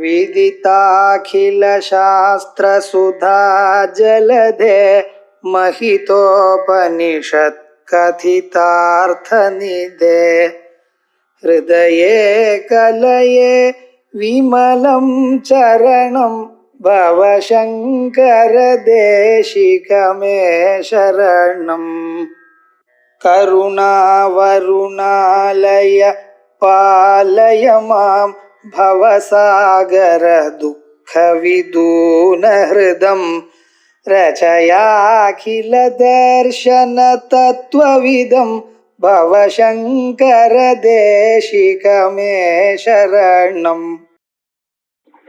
विदिताखिलशास्त्रसुधा जलधे महितोपनिषत् कथितार्थनिधे हृदये कलये विमलं चरणं भवशङ्कर देशिकमे शरणम् करुणावरुणालय पालय मां भवसागर दुःखविदूनहृदं रचयाखिल दर्शन तत्त्वविदं भवशङ्कर देशिकमे शरणम्.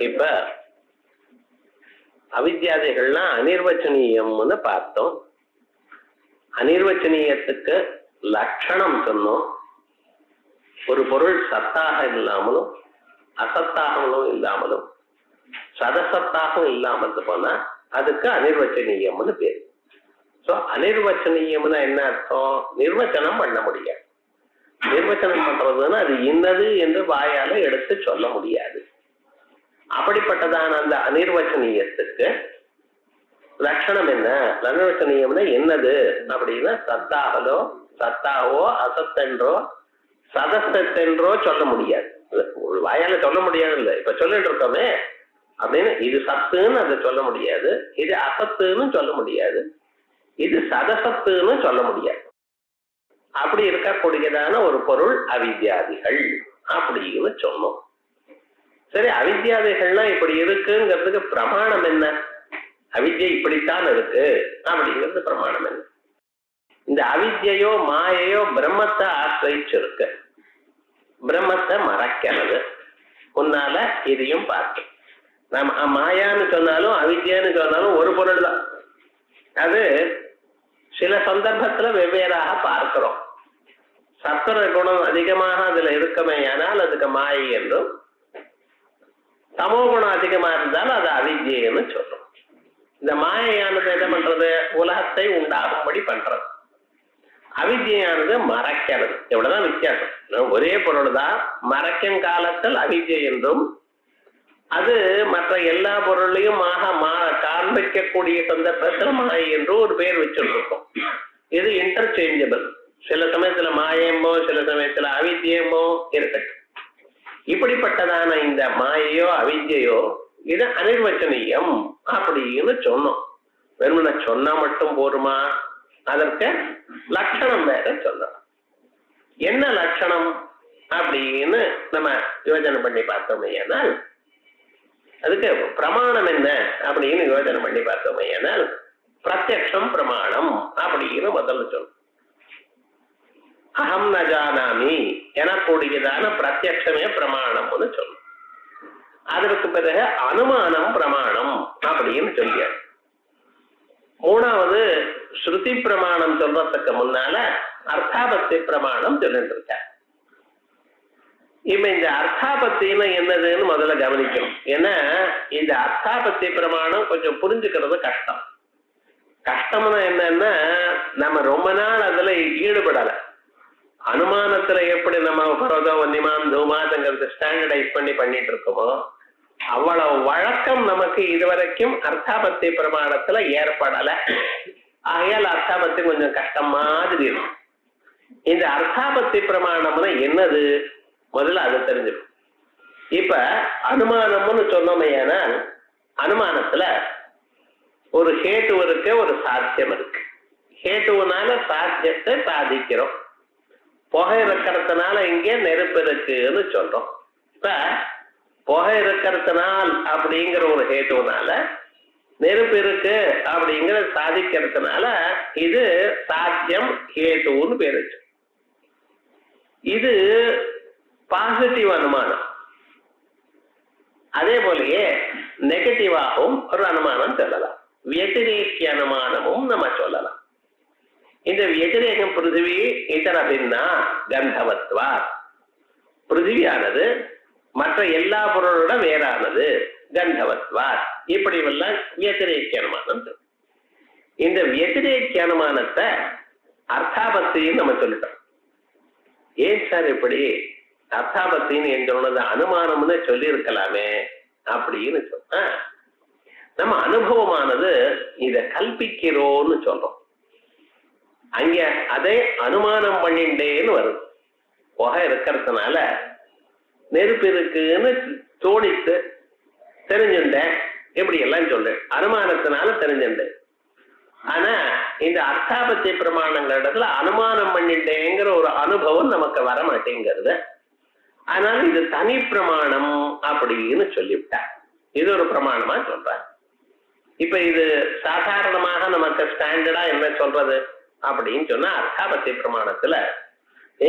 இப்ப அவித்யாதிகள்லாம் அனிர்வச்சனீயம்னு பார்த்தோம். அனிர்வச்சனீயத்துக்கு லட்சணம் சொன்னோம். ஒரு பொருள் சத்தாக இல்லாமலும் அசத்தாகவும் இல்லாமலும் சதசத்தாகவும் இல்லாமல் போனா அதுக்கு அனிர்வச்சனீயம்னு பேரு. ஸோ அனிர்வச்சனீயம்னா என்ன அர்த்தம்? நிர்வச்சனம் பண்ண முடியாது. நிர்வச்சனம் பண்றதுன்னா அது இன்னது என்று வாயால எடுத்து சொல்ல முடியாது. அப்படிப்பட்டதான அந்த அனிர்வச்சனீயத்துக்கு லட்சணம் என்ன? அனிர்வச்சனீயம்னா என்னது அப்படின்னா சத்தாகவோ அசத்தென்றோ சதசத்தென்றோ சொல்ல முடியாது. வாயால சொல்ல முடியாது. இல்லை இப்ப சொல்லிட்டு இருக்கோமே அப்படின்னு இது சத்துன்னு அதை சொல்ல முடியாது, இது அசத்துன்னு சொல்ல முடியாது, இது சதசத்துன்னு சொல்ல முடியாது. அப்படி இருக்கக்கூடியதான ஒரு பொருள் அவித்யாதிகள் அப்படின்னு சொன்னோம். சரி, அவித்யாதிகள்லாம் இப்படி இருக்குங்கிறதுக்கு பிரமாணம் என்ன? அவித்யை இப்படித்தான் இருக்கு அப்படிங்கிறது பிரமாணம் என்ன? இந்த அவித்யையோ மாயையோ பிரம்மத்தை ஆசிரியிச்சிருக்கு. பிரம்மத்தை மறைக்கிறது. முன்னால இதையும் பார்த்தோம். நம்ம மாயான்னு சொன்னாலும் அவித்யான்னு சொன்னாலும் ஒரு பொருள் தான். அது சில சந்தர்ப்பத்துல வெவ்வேறாக பார்க்கிறோம். சத்துவ குணம் அதிகமாக அதுல இருக்குமே ஆனால் அதுக்கு மாயை என்றும், தமோ குணம் அதிகமா இருந்தாலும் அது அவித்யன்னு சொல்றோம். இந்த மாயையானது என்ன பண்றது? உலகத்தை உண்டாகும்படி பண்றது. அவித்யானது மறைக்கிறது. எவ்வளவுதான் வித்தியாசம். ஒரே பொருள் தான். மறைக்கும் காலத்தில் அவித்யை என்றும், அது மற்ற எல்லா பொருளையும் காண்பிக்கக்கூடிய சந்தர்ப்பத்தில் மாயை என்றும் ஒரு பேர் வச்சுருக்கோம். இது இன்டர்சேஞ்சபிள். சில சமயத்துல மாயமோ சில சமயத்துல அவித்யமோ இருக்கட்டும். இப்படிப்பட்டதான இந்த மாயையோ அவித்யையோ இது அனிர்வச்சனீயம் அப்படின்னு சொன்னோம். வெறுமனை சொன்னா மட்டும் போருமா? அதற்கு லட்சணம் வேற சொல்லணும். என்ன லட்சணம் அப்படின்னு நம்ம யோசனை பண்ணி பார்த்தோமையானால், அதுக்கு பிரமாணம் என்ன அப்படின்னு யோசனை பண்ணி பார்த்தோமையானால், பிரத்யக்ஷம் பிரமாணம் அப்படின்னு முதல்ல சொல்லணும். அகம் ந ஜானாமி எனக்கூடியதான பிரத்யக்ஷமே பிரமாணம்னு சொல்லணும். அதற்கு பிறகு அனுமானம் பிரமாணம் அப்படின்னு சொல்லியார். மூணாவது ஸ்ருதி பிரமாணம் சொல்றதுக்கு முன்னால அர்த்தாபத்தி பிரமாணம் சொல்லிட்டு இருக்க. இப்ப இந்த அர்த்தாபத்தின்னு என்னதுன்னு முதல்ல கவனிக்கணும். ஏன்னா இந்த அர்த்தாபத்தி பிரமாணம் கொஞ்சம் புரிஞ்சுக்கிறது கஷ்டம். கஷ்டம்னா என்னன்னா, நம்ம ரொம்ப நாள் அதுல ஈடுபடல. அனுமானத்துல எப்படி நம்ம பரதோ வன்னிமான் தூமாதங்கிறது ஸ்டாண்டர்டைஸ் பண்ணிட்டு இருக்கோமோ, அவ்வளவு வழக்கம் நமக்கு இதுவரைக்கும் அர்த்தாபத்தி பிரமாணத்துல ஏற்படல. ஆகையால் அர்த்தாபத்தி கொஞ்சம் கஷ்டம் மாதிரி இருக்கும். இந்த அர்த்தாபத்தி பிரமாணம்னு என்னது முதல்ல அது தெரிஞ்சிடும். இப்ப அனுமானம்னு சொன்னோமையானால், அனுமானத்துல ஒரு ஹேட்டு இருக்கு, ஒரு சாத்தியம் இருக்கு. ஹேட்டுனால சாத்தியத்தை சாதிக்கிறோம். புகை இருக்கிறதுனால இங்கே நெருப்பு இருக்குன்னு சொல்றோம். இப்ப புகை இருக்கிறதுனால் அப்படிங்கிற ஒரு ஹேட்டுனால நெருப்பு இருக்கு அப்படிங்கிற சாதிக்கிறதுனால இது சாத்தியம் ஹேட்டுன்னு பேரு. இது பாசிட்டிவ் அனுமானம். அதே போலயே நெகட்டிவாகவும் ஒரு அனுமானம் சொல்லலாம். வியதிரேக்கிய அனுமானமும் நம்ம சொல்லலாம். இந்த வியதிரேகம் பிருத்திவி இதர பின்னா கந்தவத்வா, பிருத்திவியானது மற்ற எல்லா பொருளோட வேறானது கந்தவத்வா, இப்படி எல்லாம் வியதிரேக்கிய அனுமானம். இந்த வியதிரேக்கிய அனுமானத்தை அர்த்தாபத்தின்னு நம்ம சொல்லிட்டோம். ஏன் சார் இப்படி அர்த்தாபத்தின்னு எங்களோட அனுமானம்னு சொல்லி இருக்கலாமே அப்படின்னு சொன்னா நம்ம அனுபவமானது இத கல்பிக்கிறோம்னு சொல்றோம். அங்க அதே அனுமானம் பண்ணிண்டேன்னு வருது. புகை இருக்கிறதுனால நெருப்பு இருக்குன்னு தோணித்து தெரிஞ்சுட்டேன், இப்படி எல்லாம் சொல்லு அனுமானத்தினால தெரிஞ்சுட்டேன். ஆனா இந்த அர்த்தாபத்திய பிரமாணங்கிறதுல அனுமானம் பண்ணிட்டேங்கிற ஒரு அனுபவம் நமக்கு வர மாட்டேங்கிறது. அதனால இது தனி பிரமாணம் அப்படின்னு சொல்லிவிட்டா. இது ஒரு பிரமாணமா சொல்ற. இப்ப இது சாதாரணமாக நமக்கு ஸ்டாண்டர்டா என்ன சொல்றது அப்படின்னு சொன்னா அர்த்தாபத்திய பிரமாணத்துல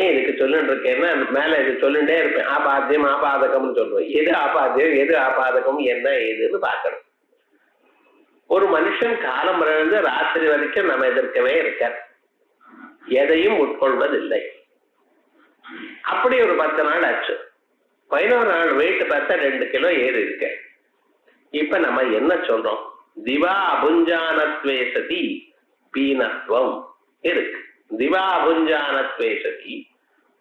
இதுக்கு சொல்லிட்டு இருக்கேன்னா மேல இது சொல்லிட்டே இருப்பேன். ஆபாத்தியம் ஆபாதகம்னு சொல்றோம். எது ஆபாத்தியம் எது ஆபாதகம் என்ன ஏதுன்னு பார்க்கணும். ஒரு மனுஷன் காலம் இருந்து ராத்திரி வரைக்கும் நம்ம எதிர்க்கவே இருக்க, எதையும் உட்கொள்வதில்லை. அப்படி ஒரு 10 நாள் ஆச்சு. 11 நாள் வெயிட் பார்த்தா 2 கிலோ ஏறி இருக்க. இப்ப நம்ம என்ன சொல்றோம்? திவா அபுஞ்சானத்வேசதி பீனத்வம் இருக்கு. திவா அபுஞ்சானத்வேசதி,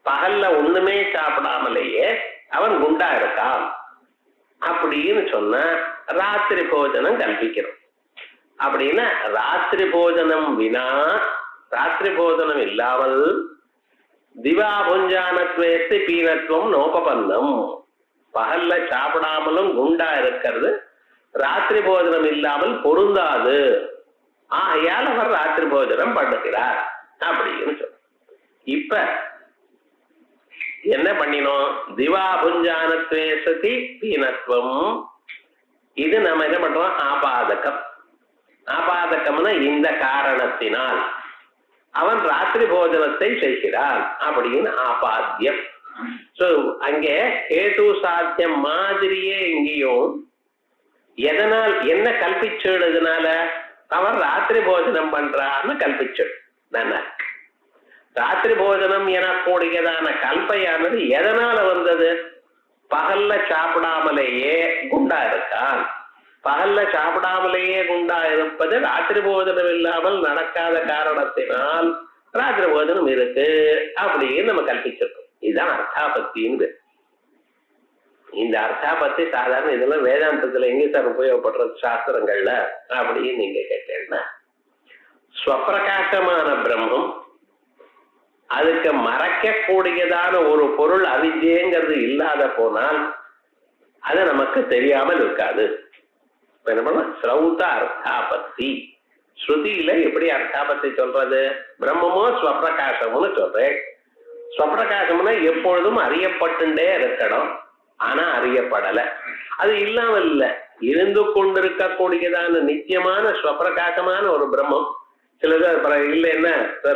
பகல்ல ஒண்ணுமே சாப்பிடாமலேயே அவன் குண்டா இருக்கான் அப்படின்னு சொன்னா ராத்திரி போஜனம் கல்பிக்கிறோம். அப்படின்னா ராத்திரி போஜனம் வினா, ராத்திரி போஜனம் இல்லாமல் திவாபுஞ்சானத்வேஸ்தி பீனத்துவம் நோபபன்னம், பகல்ல சாப்பிடாமலும் குண்டா இருக்கிறது ராத்திரி போஜனம் இல்லாமல் பொருந்தாது. ஆகையால் அவர் ராத்திரி போஜனம் பண்ணுகிறார் அப்படின்னு சொல்ற. இப்ப என்ன பண்ணினோம்? திவாபுஞ்சானத்வேசதி பீனத்துவம், இது நம்ம என்ன பண்றோம்? ஆபாதகம். ஆபாதகம்னா இந்த காரணத்தினால் அவன் ராத்திரி போஜனத்தை செய்கிறான் அப்படின்னு ஆபாத்தியம். சோ அங்கே ஹேது சாத்தியம் மாதிரியே இங்கேயும் எதனால் என்ன கல்பிச்சுடுறதுனால அவன் ராத்திரி போஜனம் பண்றான்னு கல்பிச்சு. ராத்திரி போஜனம் எனக்கூடியதான கல்பையானது எதனால வந்தது? பகல்ல சாப்பிடாமலேயே குண்டா இருக்கான். பகல்ல சாப்பிடாமலேயே குண்டா இருப்பது ராத்திரி போஜனம் இல்லாமல் நடக்காத காரணத்தினால் ராத்திரி போஜனம் இருக்கு அப்படின்னு நம்ம கல்பிச்சிருக்கோம். இதுதான் அர்த்தாபத்தின்னு. இந்த அர்த்தாபத்தி சாதாரண இதெல்லாம் வேதாந்தத்துல எங்க சார் உபயோகப்படுற சாஸ்திரங்கள்ல அப்படின்னு நீங்க கேட்டீங்கன்னா, ஸ்வப்பிரகாசமான பிரம்மம், அதுக்கு மறைக்கக்கூடியதான ஒரு பொருள் அவித்யங்கிறது இல்லாத போனால் அது நமக்கு தெரியாமல் இருக்காது. என்ன பண்ண? ஸ்ரௌத அர்த்தாபத்தி. ஸ்ருதியில எப்படி அர்த்தாபத்தி சொல்றது? பிரம்மமோ ஸ்வப்பிரகாசம்னு சொல்றேன். ஸ்வப்பிரகாசம்னா எப்பொழுதும் அறியப்பட்டுட்டே இருக்கணும், ஆனா அறியப்படல. அது இல்லாமல் இல்ல, இருந்து கொண்டிருக்கக்கூடியதான நித்தியமான ஸ்வப்பிரகாசமான ஒரு பிரம்மம். சிலது இல்ல, என்ன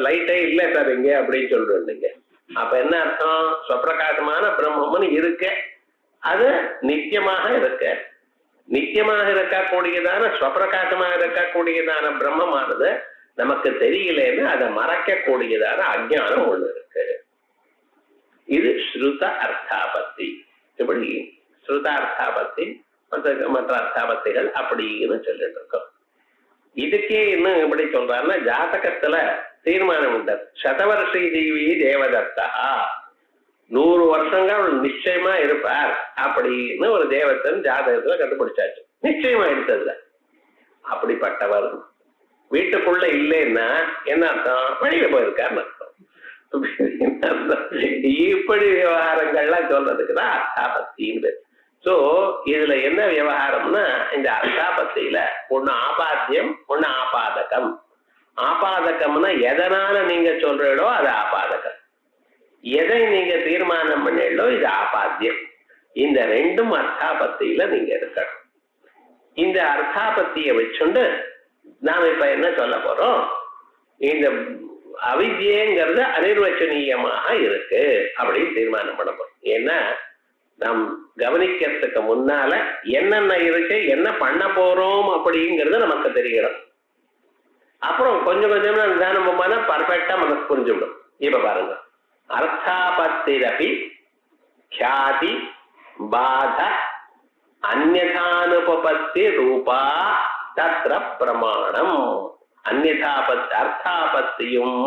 லைட்டே இல்லை சார் இங்க அப்படின்னு சொல்றீங்க. அப்ப என்ன அர்த்தம்? ஸ்வப்பிரகாசமான பிரம்மம்னு இருக்க, அது நித்தியமாக இருக்க. நித்தியமாக இருக்கக்கூடியதான ஸ்வப்பிரகாசமாக இருக்கக்கூடியதான பிரம்மமானது நமக்கு தெரியலன்னு அதை மறைக்கக்கூடியதான அஜ்ஞானம் ஒண்ணு இருக்கு. இது ஸ்ருத அர்த்தாபத்தி. இப்படி ஸ்ருத அர்த்தாபத்தி மற்ற அர்த்தாபத்திகள் அப்படின்னு சொல்லிட்டு இருக்கோம். இதுக்கே இன்னும் எப்படி சொல்றாருன்னா, ஜாதகத்துல தீர்மானம் உண்டு. சதவர்ஷி ஜீவி தேவதத்தா, 100 வருஷங்கள் நிச்சயமா இருப்பார் அப்படின்னு ஒரு தேவத்தன் ஜாதகத்துல கண்டுபிடிச்சாச்சு. நிச்சயமா எடுத்ததுல அப்படிப்பட்டவர் வீட்டுக்குள்ள இல்லைன்னா என்ன அர்த்தம்? வெளியில போயிருக்காருன்னு அர்த்தம். இப்படி விவகாரங்கள்லாம் சொல்றதுக்குதான் அர்த்தாபத்தின்னு. சோ இதுல என்ன விவகாரம்னா, இந்த அர்த்தாபத்தியில ஒண்ணு ஆபாத்தியம், ஒண்ணு ஆபாதகம். ஆபாதகம்னா எதனால நீங்க சொல்றீங்களோ அது ஆபாதகம், எதை நீங்க தீர்மானம் பண்ணீங்களோ இது ஆபாத்தியம். இந்த ரெண்டும் அர்த்தாபத்தியில நீங்க இருக்கணும். இந்த அர்த்தாபத்தியை வச்சுண்டு நாம இப்ப என்ன சொல்ல போறோம்? இந்த அவித்யங்கிறது அனிர்வச்சனீயமாக இருக்கு அப்படின்னு தீர்மானம் பண்ண போறோம். ஏன்னா நாம் கவனிக்கிறதுக்கு முன்னால என்னென்ன இருக்கு, என்ன பண்ண போறோம் அப்படிங்கிறது நமக்கு தெரியணும். அப்புறம் கொஞ்சம் கொஞ்சமா நிதானம் பண்ணா பர்ஃபெக்டா நமக்கு புரிஞ்சுவிடும். இப்ப பாருங்க, அர்த்தாபத்திரபி ख्याति बाध अन्यथानुपपत्ति रूपा तत्र प्रमाणम. अन्यथापत्ति अर्थापत्तिயும்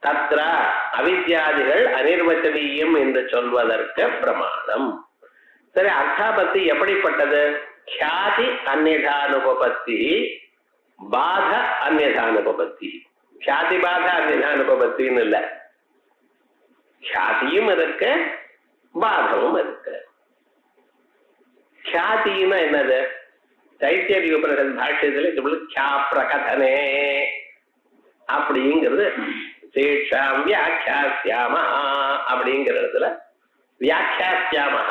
தத்ர அவித்யாதிகள் அனிர்வச்சனீயம் என்று சொல்வதற்கு பிரமாணம். சரி, அர்த்தாபத்தி எப்படிப்பட்டது? ख्याति अन्यथानुपपत्ति, பாத அந்நியதானுபபத்தி. ख्याति பாத அந்நியதானுபபத்தின்னு இல்லை, ख्यातिயும் இருக்கு பாதமும் இருக்கு. ख्यातिன்னா என்னது? தைத்திரிய உபனிஷத் பாஷ்யத்துல ख्या பிரகதனே அப்படிங்கிறது சேஷாம் வியாக்கியாஸ்யாமா அப்படிங்கிறதுல வியாக்கியாஸ்யாமா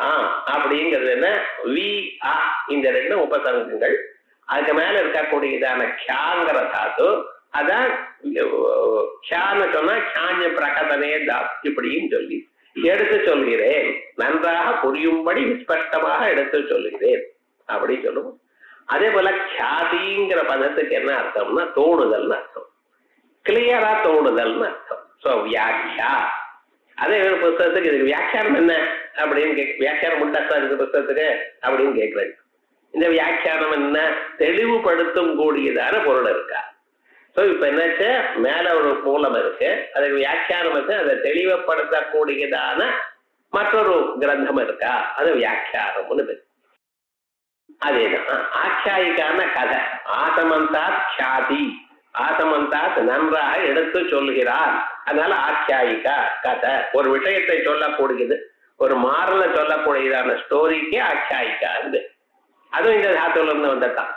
அப்படிங்கிறது என்ன? வி அ இந்த ரெண்டு உபசர்க்கங்கள். அதுக்கு மேல இருக்கக்கூடியதான ख्याங்கிற தாத்து, அதான் ख्याன்னு சொன்னா ख्याञ பிரகதனே தாத் இப்படின்னு சொல்லி எடுத்து சொல்கிறேன், நன்றாக புரியும்படி விஸ்பஷ்டமாக எடுத்து சொல்கிறேன் அப்படி சொல்லுவோம். அதே போல ख्यातिங்கிற பதத்துக்கு என்ன அர்த்தம்னா தோணுதல்னு அர்த்தம், கிளியரா தோணுதல்னு அர்த்தம். சோ வியாக்கியா. அதே ஒரு புத்தகத்துக்கு இதுக்கு வியாக்கியானம் என்ன அப்படின்னு வியாக்கியானம் உண்டாத்தான் இருக்கு புத்தகத்துக்கு அப்படின்னு கேட்கறது. இந்த வியாக்கியானம் என்ன? தெளிவுபடுத்தும் கூடியதான பொருள் இருக்கா? ஸோ இப்ப என்னாச்சு, மேல ஒரு மூலம் இருக்கு, அதுக்கு வியாக்கியானம் இருக்கு, அதை தெளிவுபடுத்தக்கூடியதான மற்றொரு கிரந்தம் இருக்கா, அது வியாக்கியானம்னு இருக்கு. அதேதான் ஆख्यायिकाன கதை. ஆசமந்தாத் ख्याति, ஆசமந்தாத் நன்றாக எடுத்து சொல்கிறார், அதனால ஆख्यायिका கதை. ஒரு விஷயத்தை சொல்லக்கூடியது, ஒரு மாறல சொல்லக்கூடியதான ஸ்டோரிக்கு ஆख्यायिका இருக்கு. அதுவும் இந்த தாத்துல இருந்து வந்ததான்.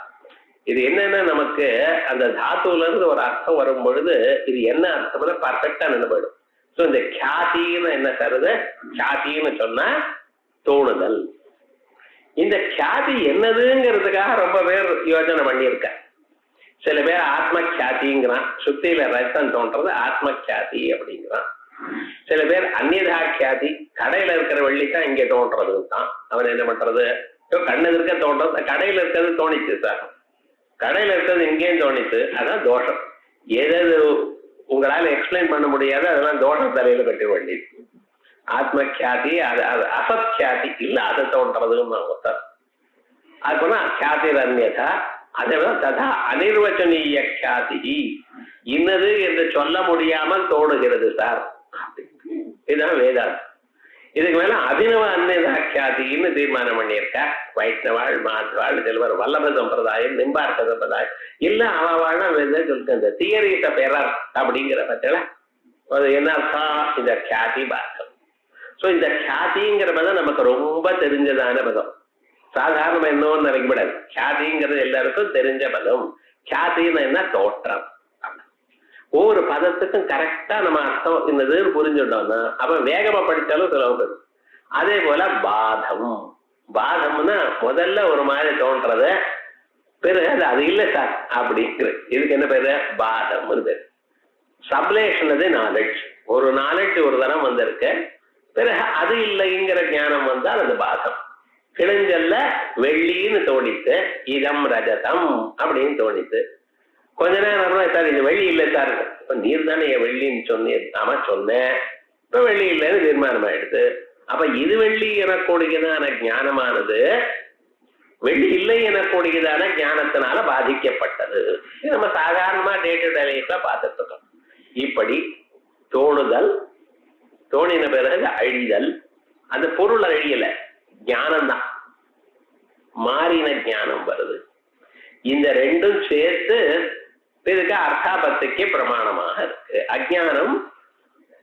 இது என்னன்னா, நமக்கு அந்த தாத்துல இருந்து ஒரு அர்த்தம் வரும் பொழுது இது என்ன அர்த்தம்னு பர்ஃபெக்டா நினைப்படும். ஸோ இந்த ख्यातिன்னு என்ன தருது? ख्यातिன்னு சொன்னா தோணுதல். இந்த ख्याति என்னதுங்கிறதுக்காக ரொம்ப பேர் யோசனை பண்ணியிருக்க. சில பேர் ஆத்ம ख्यातिங்கிறான், சுத்தியில ரத்தம் தோன்றது ஆத்ம ख्याति அப்படிங்கிறான். சில பேர் அந்நியதா ख्याति, கடையில இருக்கிற வெள்ளித்தான் இங்க தோன்றதுன்னு தான். அவன் என்ன பண்றது? கண்ணு இருக்க தோன்றது, கடையில இருக்கிறது தோணிச்சு சார், கடையில இருக்கிறது இங்கேயும் தோணிச்சு, அதான் தோஷம். எது உங்களால எக்ஸ்பிளைன் பண்ண முடியாது அதெல்லாம் தோஷம் தலையில கட்ட வேண்டியது. ஆத்ம ख्याति அது அசத் ख्याति இல்லாத தோன்றதுன்னு ஒருத்தர். அதுபோல ख्याति அந்நியதா, அதே போல ததா அனிர்வச்சனீய ख्याति, இன்னது என்று சொல்ல முடியாமல் தோணுகிறது சார். இதுதான் வேதாந்தம். இதுக்கு மேல அபினவ அந்நியதா ख्यातिன்னு தீர்மானம் பண்ணியிருக்க. வைஷ்ணவாள், மாத்வாள், சிலவர் வல்லப சம்பிரதாயம், நிம்பார்க்க சம்பிரதாயம் இல்ல அவவாழ்னா சொல்லிட்டு இந்த தியரிஸ் ஆஃப் எரர் அப்படிங்கிற பட்சல அது என்ன அர்த்தம்? இந்த ख्याति பாகம். ஸோ இந்த ख्यातिங்கிற பதம் நமக்கு ரொம்ப தெரிஞ்சதான பதம். சாதாரணமா என்னன்னு நினைக்கப்படாது. ख्यातिங்கிறது எல்லாருக்கும் தெரிஞ்ச பதம். ख्यातिன்னு என்ன? தோற்றம். ஒவ்வொரு பதத்துக்கும் கரெக்டா நம்ம அர்த்தம் என்னதுன்னு புரிஞ்சுட்டோம்னா அப்ப வேகமா படிச்சாலும் சுலபம். அதே போல பாதம். பாதம்னா முதல்ல ஒரு மாதிரி தோன்றது, பிறகு அது இல்லை சார் அப்படிங்கிற இதுக்கு என்ன பேரு? பாதம்னு பேரு. சப்லேஷன் அது நாலேஜ். ஒரு நாலேஜ் ஒரு தரம் வந்திருக்கு, பிறகு அது இல்லைங்கிற ஞானம் வந்தால் அது பாதம். கிழிஞ்சல்ல வெள்ளின்னு தோணித்து, இதம் ரஜதம் அப்படின்னு தோணித்து. கொஞ்ச நேரம் சார் இது வெள்ளி இல்லை சார், இப்ப நீர் தானே என் வெள்ளின்னு சொன்னீர். ஆமா சொன்னேன், இப்ப வெள்ளி இல்லைன்னு தீர்மானம் ஆயிடுது. அப்ப இது வெள்ளி எனக்கூடியதான ஞானமானது வெள்ளி இல்லை எனக்கூடியதான ஞானத்தினால பாதிக்கப்பட்டது. இது நம்ம சாதாரணமா டே டு டே லைஃப்ல பார்த்துட்டு இருக்கோம். இப்படி தோணுதல், தோணின பிறகு அழிதல். அந்த பொருள் அழியல, ஞானம்தான் மாறின ஞானம் வருது. இந்த ரெண்டும் சேர்த்து இதுக்கு அர்த்தாபத்திக்கு பிரமாணமாக இருக்கு. அஜ்ஞானம்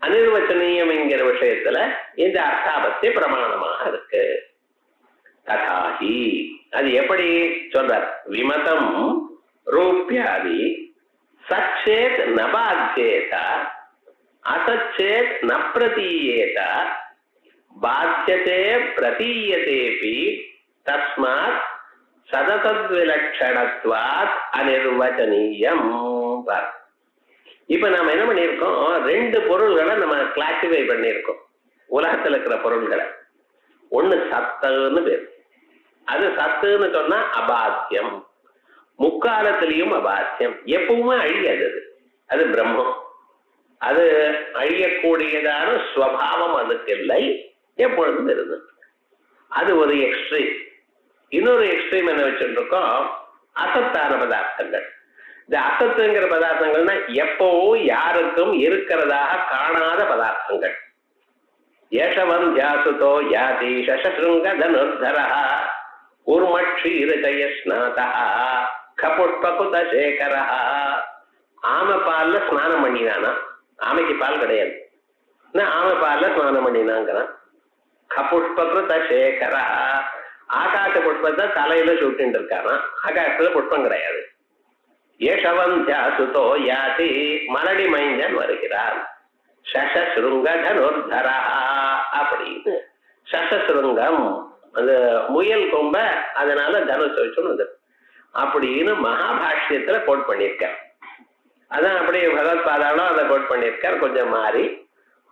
அனிர்வச்சனீயம் என்கிற விஷயத்துல இந்த அர்த்தாபத்தி பிரமாணமாக இருக்கு. ததாஹி அது எப்படி சொல்றார்? விமதம் ரூபியாதி சச்சேத் நபாத்யேத அசச்சேத் ந பிரதீயேத பாத்தியதே பிரதீயதேபி தஸ்மாத் சதசத்விலட்சணத்வாத் அனிர்வச்சனீயம். இப்ப நாம என்ன பண்ணியிருக்கோம்? ரெண்டு பொருள்களை நம்ம கிளாசிஃபை பண்ணியிருக்கோம் உலகத்துல இருக்கிற பொருள்களை. ஒண்ணு சத்துன்னு பேர். அது சத்துன்னு சொன்னா அபாத்தியம், முக்காலத்திலையும் அபாத்தியம், எப்பவுமே அழியாது. அது பிரம்மம். அது அழியக்கூடியதான ஸ்வபாவம் அதுக்கு இல்லை, எப்பொழுதும் இருந்து. அது ஒரு எக்ஸ்ட்ரீம். இன்னொரு எக்ஸ்ட்ரீம் என்ன வச்சுட்டு இருக்கோம்? அசத்தான பதார்த்தங்கள். இந்த அசத்துங்கிற பதார்த்தங்கள்னா எப்பவும் யாருக்கும் இருக்கிறதாக காணாத பதார்த்தங்கள். யசவந்தியாசுதோ யாதி சசசிருங்க தனுர்தர ஊர்மக்ஷீரஜய ஸ்நாதா கபுஷ்பகுத சேகர. ஆமை பால்ல ஸ்நானம் பண்ணினானா, ஆமைக்கு பால் கிடையாது, ஆமை பால்ல ஸ்நானம் பண்ணினாங்கிறான். கபுஷ்பகுத சேகர, ஆகாச புஷ்பத்தை தலையில சுட்டின்னு இருக்கானா, ஆகாசத்துல புஷ்பம் கிடையாது. யசவந்தியாசுதோ யாதி, மலடி மைந்தன் வருகிறார். சசசிருங்க தனுர்தரா அப்படின்னு, சசசிருங்கம் அந்த முயல் கொம்ப, அதனால தனுஷ் வச்சுன்னு அப்படின்னு மகாபாஷ்யத்துல கோட் பண்ணியிருக்கார். அதான் அப்படியே பகவத்பாதாலும் அதை கோட் பண்ணியிருக்கார். கொஞ்சம் மாறி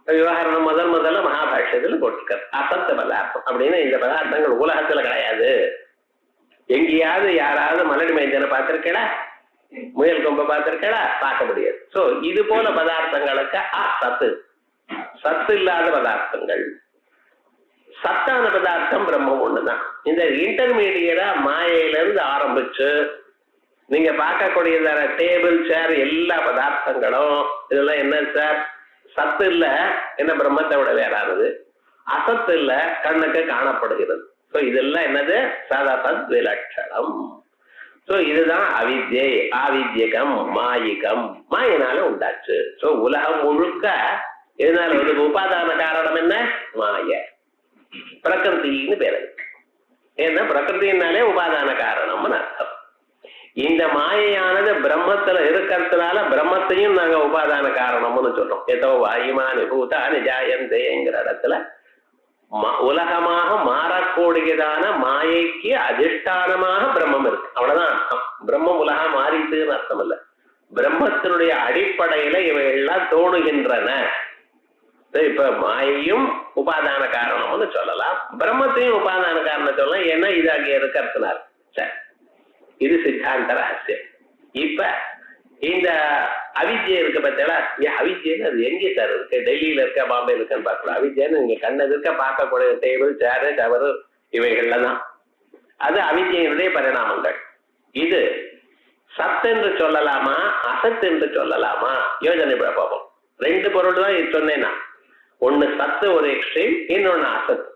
விவகாரம் முதல்ல மகாபாஷ்யத்துல போட்டிருக்கார். அசத்த பதார்த்தம் அப்படின்னு, இந்த பதார்த்தங்கள் உலகத்துல கிடையாது. எங்கேயாவது யாராவது மலடி மைந்தனை பார்த்திருக்கா, முயல் கொம்ப பார்த்திருக்கா? பார்க்க முடியாது. சோ இது போல பதார்த்தங்களுக்கு சத்து, சத்து இல்லாத பதார்த்தங்கள். சத்தான பதார்த்தம் பிரம்மம் ஒண்ணுதான். இந்த இன்டர்மீடியட்டா மாயையில இருந்து ஆரம்பிச்சு நீங்க பார்க்கக்கூடிய டேபிள் சேர் எல்லா பதார்த்தங்களும் இதெல்லாம் என்ன சார்? சத்து இல்ல, என்ன பிரம்மத்தை விட வேறானது. அசத்து இல்ல, கண்ணுக்கு காணப்படுகிறது. சோ இதெல்லாம் என்னது? சதசத் விலட்சணம். சோ இதுதான் அவித்யை, ஆவித்யகம், மாயிகம். மாயினால உண்டாச்சு. சோ உலகம் முழுக்க இதனால ஒரு உபாதான காரணம் என்ன? மாய, பிரகிருத்தின்னு பேரு. ஏன்னா பிரகிருத்தினாலே உபாதான காரணம்னு அர்த்தம். இந்த மாயையானது பிரம்மத்துல இருக்கிறதுனால பிரம்மத்தையும் நாங்க உபாதான காரணம்னு சொல்றோம். ஏதோ வாயுமானி பூதானி ஜாயந்தேங்கிற இடத்துல உலகமாக மாறக்கூடியதான மாயைக்கு அதிஷ்டானமாக பிரம்மம் இருக்கு. அவ்வளவுதான் அர்த்தம். பிரம்மம் உலகம் மாறிட்டுன்னு அர்த்தம் இல்ல. பிரம்மத்தினுடைய அடிப்படையில இவைகள்லாம் தோணுகின்றன. இப்ப மாயையும் உபாதான காரணம்னு சொல்லலாம், பிரம்மத்தையும் உபாதான காரணம் சொல்லலாம். ஏன்னா இது அங்க இருக்கிறதுனால. சரி, இது சித்தாந்த ரகசியம். இப்ப இந்த அவித்யை இருக்க பார்த்தா, அவித்யன்னு அது எங்கே சார் இருக்கு? டெல்லியில இருக்க, பாம்பேல இருக்கான்னு பார்க்கலாம். அவித்யன்னு நீங்க கண்ணு இருக்க பார்க்கக்கூடிய டேபிள், சேரு, டவரு இவைகள்ல தான். அது அவித்யினுடைய பரிணாமங்கள். இது சத்து என்று சொல்லலாமா, அசத்து என்று சொல்லலாமா? யோஜனை பார்ப்போம். ரெண்டு பொருள் தான் இது சொன்னேன்னா, ஒண்ணு சத்து ஒரு எக்ஸ்ட்ரீம், இன்னொன்னு அசத்து.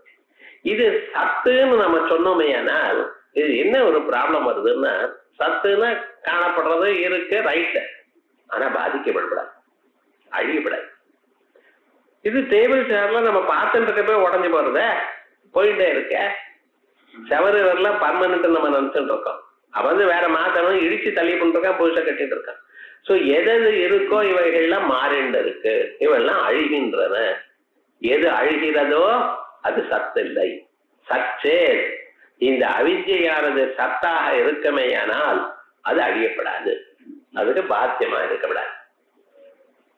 இது சத்துன்னு நம்ம சொன்னோமே, ஆனால் இது என்ன ஒரு ப்ராப்ளம் வருதுன்னா, சத்துன்னா காணப்படுறது இருக்கு, ரைட்டு, ஆனா பாதிக்கப்படக்கூடாது, அழியப்படாது. இது டேபிள் சேர்ல நம்ம பார்த்துட்டு இருக்க போய் உடஞ்சி போறத, போயிட்டே இருக்க. செவரு வரலாம் பர்மனன்ட் நம்ம நினைச்சுட்டு இருக்கோம். அவன் வேற மாத்தணும், இடிச்சு தள்ளி பண்ணிருக்கான், புதுசா கட்டிட்டு இருக்கான். சோ எது இருக்கோ இவைகள்லாம் மாறிண்டு இருக்கு, இவெல்லாம் அழிகின்றன. எது அழிகிறதோ அது சத்து இல்லை. சச்சே இந்த அவித்யானது சத்தாக இருக்கமேயானால் அது அழியப்படாது, அதுக்கு பாத்தியமா இருக்கப்படாது.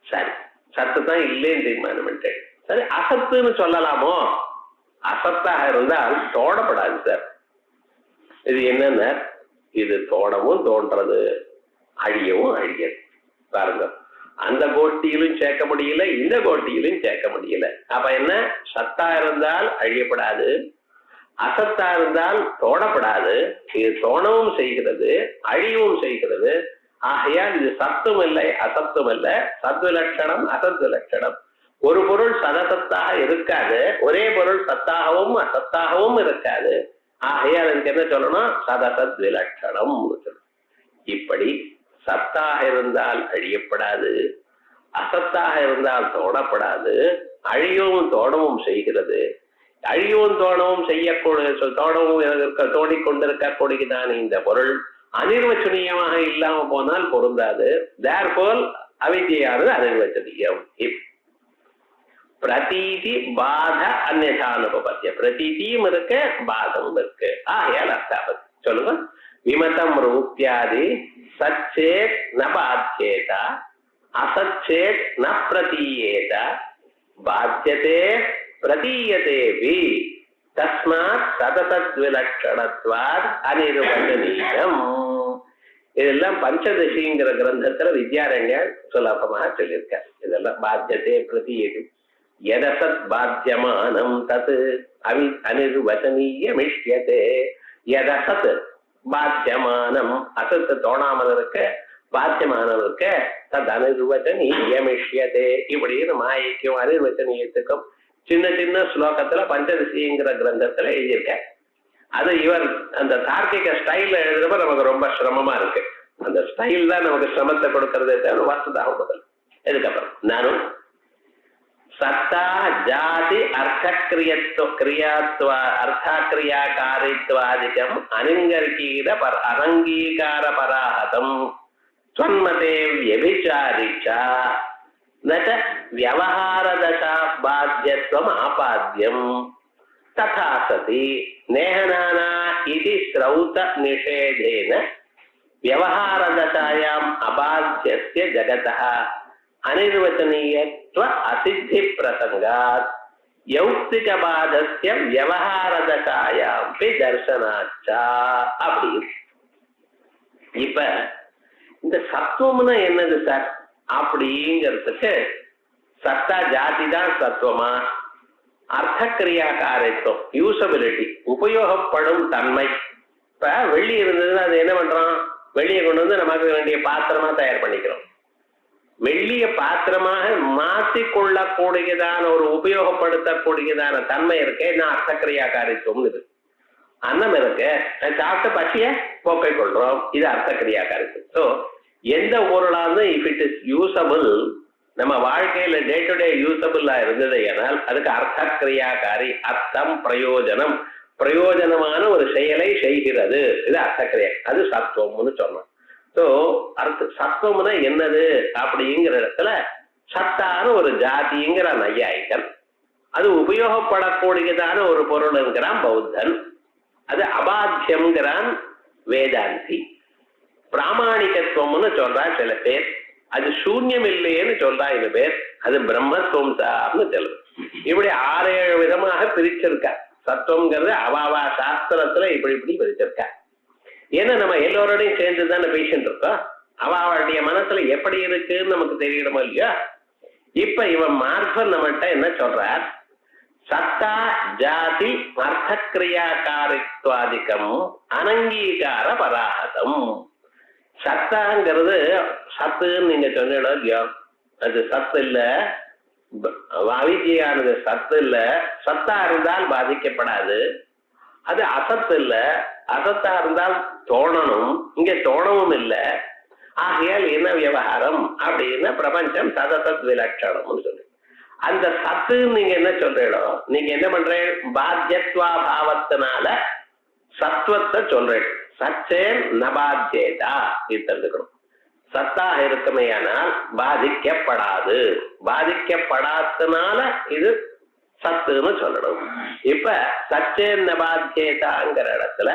சரி, சத்து தான் இல்லைன்னு தீர்மானம் பண்ணிட்டேன். சரி, அசத்துன்னு சொல்லலாமோ? அசத்தாக இருந்தால் தோணப்படாது சார். இது என்னன்னா, இது தோணவும் தோன்றது, அழியவும் அழியது. பாருங்க, அந்த கோட்டியிலும் சேர்க்க முடியல, இந்த கோட்டியிலும் சேர்க்க முடியல. அப்ப என்ன? சத்தா இருந்தால் அழியப்படாது, அசத்தா இருந்தால் தோணப்படாது. இது தோணவும் செய்கிறது, அழியவும் செய்கிறது. ஆகையால் இது சத்தும் இல்லை, அசத்தும் இல்லை, சத்விலட்சணம், அசத் விலட்சணம். ஒரு பொருள் சதசத்தாக இருக்காது, ஒரே பொருள் சத்தாகவும் அசத்தாகவும் இருக்காது. ஆகையால் அதுக்கு என்ன சொல்லணும்? சதசத் விலட்சணம் சொல்லணும். இப்படி சத்தாக இருந்தால் அழியப்படாது, அசத்தாக இருந்தால் தோணப்படாது, அழியவும் தோணவும் செய்கிறது. அழியவும் தோணவும் செய்யக்கூடிய தோணிக்கொண்டிருக்கக்கூடியதான் இந்த பொருள் அனிர்வச்சனீயமாக இல்லாம போனால் பொருந்தாது. தேர்போல் அவித்யானது அனிர்வச்சனீயம். பிரதீதி பாத அந்நியதானுபத்திய, பிரதீதியும் இருக்கு, பாதமும் இருக்கு. ஆகையால் அர்த்தாபத்தி சொல்லுங்க. விமதம் ரூப்யாதி சச்சேத் ந பாத்யேத, அசச்சேத் ந பிரதீயேத, பாத்தியதே பிரதீயதேபி, தஸ்மாத் சதசத் விலட்சணத்வாத் அனிர்வச்சனீயம். இதெல்லாம் பஞ்சதசிங்கிற கிரந்தத்துல வித்யாரண்யர் சுலபமாக சொல்லியிருக்கார். இதெல்லாம் பாத்தியதே பிரதீயது யதசத் பாத்தியமானம் தத் அனிர்வச்சனீயமிஷ்யதே. யதசத் பாத்தியமானம், அசத்து தோணாமல் இருக்க, பாத்தியமானம் இருக்க, தத் அனிர்வச்சனீயமிஷ்யதே. இப்படின்னு மாயைக்கும் அனிர்வச்சனீயத்துக்கும் சின்ன சின்ன ஸ்லோகத்துல பஞ்சதசிங்கிற கிரந்தத்துல எழுதியிருக்கார். அது இவர் அந்த தார்க்கிக ஸ்டைல்ல எழுதுறப்ப நமக்கு ரொம்ப சிரமமா இருக்கு. அந்த ஸ்டைல் தான் நமக்கு சிரமத்தை கொடுக்கறதே தவிர வசதாக முதல். இதுக்கப்புறம் நானும் சத்தா ஜாதி அர்த்தாக்கிரியாக்காரித்வாதிகம் அனங்கீகார பராஹதம் ஸ்வன்மதே வியபிசாரிச்சா ந வியவஹாரதசா பாத்யத்வம் ஆபாத்யம் ததா சதி நேஹனானா இதி ஸ்ரௌத நிஷேதேன வியவஹாரதசாயாம் அபாத்யஸ்ய ஜகதः அனிர்வச்சனீயத்வ அசித்தி பிரசங்காத் யௌக்திகபாதஸ்ய வியவஹாரதசாயாம் தர்சனாச்சா. அப்படி இப்ப இந்த சத்துவம்னா என்னது சார் அப்படிங்கிறதுக்கு சத்தா ஜாதி தான் சத்துவமா, அர்த்தக்கிரியாக்காரத்துவம் யூசபிலிட்டி உபயோகப்படும் தன்மை. இப்ப வெள்ளி இருந்ததுன்னா அது என்ன பண்றோம், வெள்ளியை கொண்டு வந்து நமக்கு வேண்டிய பாத்திரமா தயார் பண்ணிக்கிறோம். வெள்ளிய பாத்திரமாக மாற்றிக்கொள்ளக்கூடியதான ஒரு உபயோகப்படுத்தக்கூடியதான தன்மை இருக்கே, நான் அர்த்தக்கிரியாக்காரித்துவம். இது அன்னம் இருக்கு, சாப்பிட்டு பசிய போக்கை கொள்றோம், இது அர்த்தக்கிரியாக்காரித்துவம். ஸோ எந்த பொருளாவது இஃப் இட் இஸ் யூசபிள், நம்ம வாழ்க்கையில டே டு டே யூசபிளா இருந்தது ஏனால் அதுக்கு அர்த்தக்கிரியாக்காரி, அர்த்தம் பிரயோஜனம், பிரயோஜனமான ஒரு செயலை செய்கிறது, இது அர்த்தக்கிரியா. அது சத்துவம்னு சொன்னோம். ஸோ சத்துவம்னா என்னது அப்படிங்கிற இடத்துல சத்தான ஒரு ஜாதிங்கிற நையாயிகன், அது உபயோகப்படக்கூடியதான ஒரு பொருள்ங்கிறான் பௌத்தன், அது அபாத்தியம்ங்கிறான் வேதாந்தி. பிராமணிகத்துவம்னு சொல்றா சில பேர், அது சூன்யம் இல்லையேன்னு சொல்றா இது பேர், அது பிரம்மத்துவம் சார்னு சொல்லுது. இப்படி 6-7 விதமாக பிரிச்சிருக்கா. சத்துவம்ங்கிறது அவாவா சாஸ்திரத்துல இப்படி இப்படி பிரிச்சிருக்கா. ஏன்னா நம்ம எல்லோரோடையும் சேர்ந்து தானே பேசிட்டு இருக்கோம், அவளுடைய மனசுல எப்படி இருக்குன்னு நமக்கு தெரியணுமோ இல்லையா. இப்ப இவன் மார்பன் நம்மகிட்ட என்ன சொல்றார், சத்தா ஜாதி அர்த்தக்கிரியாக்காரித்வாதிகம் அனங்கீகார பராஹதம். சத்தாங்கிறது சத்துன்னு நீங்க சொன்னீங்களோ இல்லையோ, அது சத்து இல்ல, அவித்யானது சத்து இல்ல, சத்தா இருந்தால் பாதிக்கப்படாது. அது அசத்து இல்ல, அசத்தா இருந்தால் தோணணும், இங்க தோணவும் இல்லை. ஆகையால் என்ன விவகாரம் அப்படின்னா பிரபஞ்சம் சதசத் விலட்சணம்னு சொல்லு. அந்த சத்து நீங்க என்ன சொல்றீங்களோ, நீங்க என்ன பண்றீங்க, பாத்தியத்வா பாவத்தினால சத்துவத்தை சொல்றேன். சச்சேன் நபாத்தியதா இது தெரிஞ்சுக்கணும். சத்தாக இருக்குமையானால் பாதிக்கப்படாது, பாதிக்கப்படாதனால இது சத்துன்னு சொல்லணும். இப்ப சச்சேன் நபாத்தியதாங்கிற இடத்துல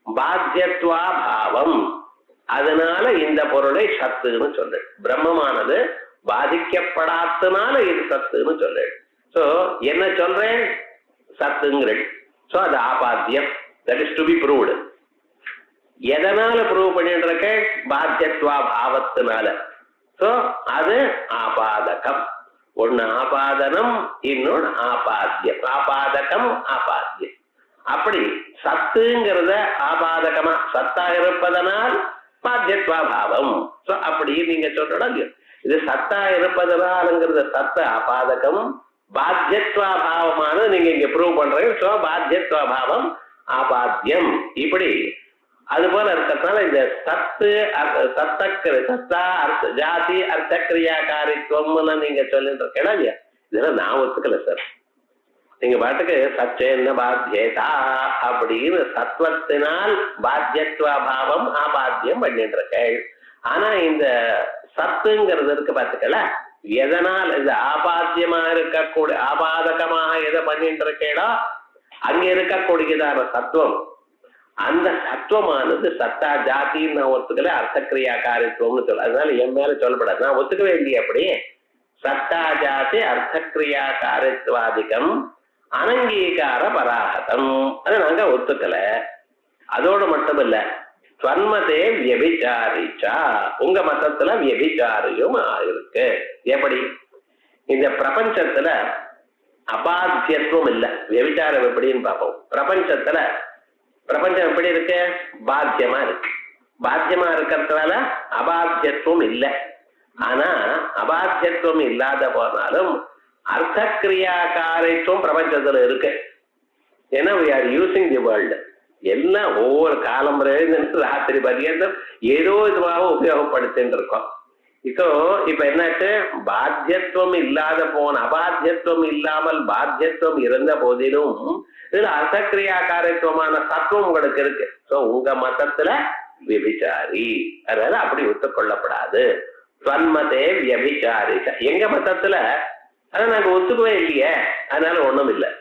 பாத்தியத்வா பாவம், அதனால இந்த பொருளை சத்துன்னு சொல்றேன். பிரம்மமானது பாதிக்கப்படாதனால இது சத்துன்னு சொல்றேன். சோ என்ன சொல்றேன், சத்துங்கிறேன். சோ அது ஆபாத்தியம், that is to be proved. எதனால ப்ரூவ் பண்ணிட்டு இருக்க, பாத்தியத்வா பாவத்தினால. சோ அது ஆபாதகம். ஒன்னு ஆபாதனம், இன்னொன்னு ஆபாத்தியம். ஆபாதகம் ஆபாத்தியம். அப்படி சத்துங்கிறத ஆபாதகமா சத்தா இருப்பதனால் பாத்தியத்வா பாவம். சோ அப்படி நீங்க சொல்றோம், இது சத்தா இருப்பதனால்ங்கிறது சத்த ஆபாதகம், பாத்தியத்வா பாவமானது நீங்க இங்க ப்ரூவ் பண்றீங்க. சோ பாத்தியத்வா பாவம் ஆபாத்தியம். இப்படி அது போல இருக்கிறதுனால இந்த சத்து சத்தா அர்த்த ஜாதி அர்த்தக்கிரியாக்காரித்துவம்னு நீங்க சொல்லிட்டு இருக்கேன்னா இல்லையா, இதெல்லாம் நான் ஒத்துக்கல சார். நீங்க பாட்டுக்கு சச்சேன்ன பாத்தியதா அப்படின்னு சத்வத்தினால் பாத்தியத்வா பாவம் ஆபாத்தியம் பண்ணிட்டு இருக்கேன். ஆனா இந்த சத்துங்கிறது இருக்கு பாத்துக்கல, எதனால் இந்த ஆபாத்தியமா இருக்கக்கூடிய ஆபாதகமாக எதை பண்ணிட்டு இருக்கேடோ அங்க இருக்கக்கூடியதான சத்துவம், அந்த சத்துவமானது சத்தா ஜாத்தின்னு நான் ஒத்துக்கல, அர்த்தக்கிரியாக்காரித்துவம்னு சொல்ல. அதனால என் மேல சொல்லப்படாது, நான் ஒத்துக்கவே இல்லையே. அப்படி சத்தா ஜாதி அர்த்தக்கிரியாக்காரித்வாதிகம் அனங்கீகார பராஹதம், அதை நாங்க ஒத்துக்கல. அதோடு மட்டும் இல்ல, ஸ்வன்மதே வியபிச்சாரிச்சா, உங்க மதத்துல வியபிச்சாரியும் இருக்கு. எப்படி இந்த பிரபஞ்சத்துல அபாத்தியத்துவம் இல்ல, வியபிச்சாரம் எப்படின்னு பார்ப்போம். பிரபஞ்சம் எப்படி இருக்கு, பாத்தியமா இருக்கு. பாத்தியமா இருக்கிறதுனால அபாத்தியத்துவம் இல்லை. ஆனா அபாத்தியத்துவம் இல்லாத போனாலும் அர்த்த கிரியாகாரித்துவம் பிரபஞ்சத்துல இருக்கு. ஏன்னா we are using the world. எல்லாம் ஒவ்வொரு காலம்பரையிலிருந்து ராத்திரி பரியந்தம் ஏதோ இதுவாக உபயோகப்படுத்தின்னு இருக்கோம். இப்ப என்னாச்சு, பாத்தியத்துவம் இல்லாத போன அபாத்தியத்துவம் இல்லாமல் பாத்தியத்துவம் இருந்த போதிலும் இதுல அர்த்தக்கிரியாகாரத்துவமான சத்துவம் உங்களுக்கு இருக்கு. சோ உங்க மதத்துல விபிச்சாரி, அதாவது அப்படி ஒத்துக்கொள்ளப்படாது. ஸ்வன்மதே வியபிச்சாரி. எங்க மதத்துல அதை நாங்க ஒத்துக்கவே இல்லையே, அதனால ஒண்ணும் இல்லை.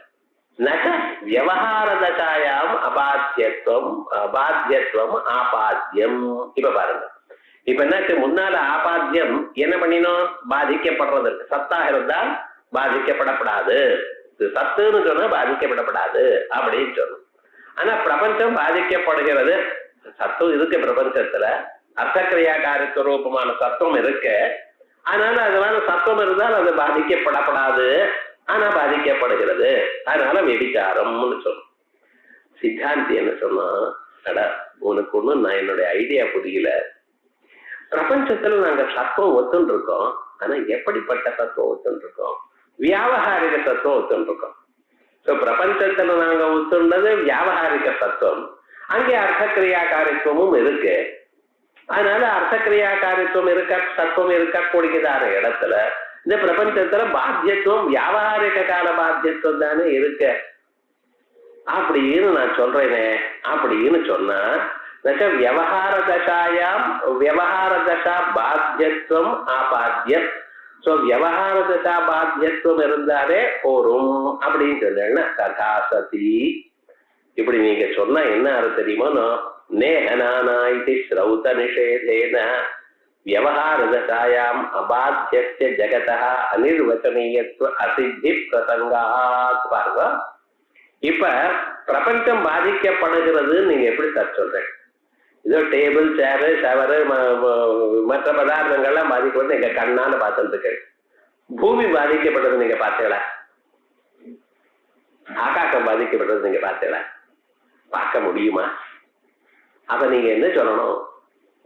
வியவஹார தசாயாம் அபாத்தியத்துவம் பாத்தியத்துவம் ஆபாத்தியம். இப்ப பாருங்க, இப்ப என்னாச்சு, முன்னால ஆபாத்தியம் என்ன பண்ணினோம், பாதிக்கப்படுறதற்கு சத்தாக இருந்தால் பாதிக்கப்படப்படாது, சத்துன்னு சொன்னா பாதிக்கப்படப்படாது அப்படின்னு சொன்னோம். ஆனா பிரபஞ்சம் பாதிக்கப்படுகிறது, சத்துவம் இருக்கு பிரபஞ்சத்துல, அர்த்தக்கிரியாகாரத்துவ ரூபமான சத்துவம் இருக்கு. அதனால அதனால சத்துவம் இருந்தால் அது பாதிக்கப்படப்படாது, ஆனா பாதிக்கப்படுகிறது, அதனால விபிச்சாரம்னு சொன்னோம். சித்தாந்தி என்ன சொன்னா, அட உனக்கு ஒண்ணும் நான் என்னுடைய ஐடியா புரியல, பிரபஞ்சத்துல நாங்க சத்துவம் ஒத்துன்னு இருக்கோம், ஆனா எப்படிப்பட்ட தத்துவம் ஒத்துன்னு இருக்கோம், வியாவகாரிக தத்துவம் ஒத்துன்னு இருக்கோம். சோ பிரபஞ்சத்துல நாங்க ஒத்துண்டது வியாவகாரிக தத்துவம், அங்கே அர்த்தக்கிரியாகாரித்துவமும் இருக்கு. அதனால அர்த்தக்கிரியாகாரித்துவம் இருக்க தத்துவம் இருக்கக்கூடியதான இடத்துல இந்த பிரபஞ்சத்துல பாத்தியத்துவம் வியாவகாரிக கால பாத்தியத்துவம் தானே இருக்கு அப்படின்னு நான் சொல்றேனே. அப்படின்னு சொன்னா வியவஹார தசாயாம் வியவஹார தசா பாத்தியத்துவம் ஆபாத்தியம். சோ வியவஹார தசா பாத்தியத்துவம் இருந்தாலே போரும் அப்படின்னு சொன்னா ததா சதி. இப்படி நீங்க சொன்னா என்ன அர்த்தம் தெரியுமோ, நேஹனானா இது ஸ்ரௌத நிஷேதேன வியவஹார தசாயாம் அபாத்தியஸ்ய ஜகதः அனிர்வச்சனீயத்துவ அசித்தி பிரசங்காத். பாருங்க, இப்ப பிரபஞ்சம் பாதிக்கப்படுகிறது நீங்க எப்படி சார் சொல்றேன், இதோ டேபிள் சேரு ஷவரு மற்ற பதார்த்தங்கள்லாம் பாதிக்கப்படுது எங்க கண்ணால பார்த்துட்டு இருக்கு. பூமி பாதிக்கப்பட்டது நீங்க பார்த்தீங்களா, ஆகாசம் பாதிக்கப்பட்டது நீங்க பார்த்தீங்களா, பார்க்க முடியுமா? அப்ப நீங்க என்ன சொல்லணும்,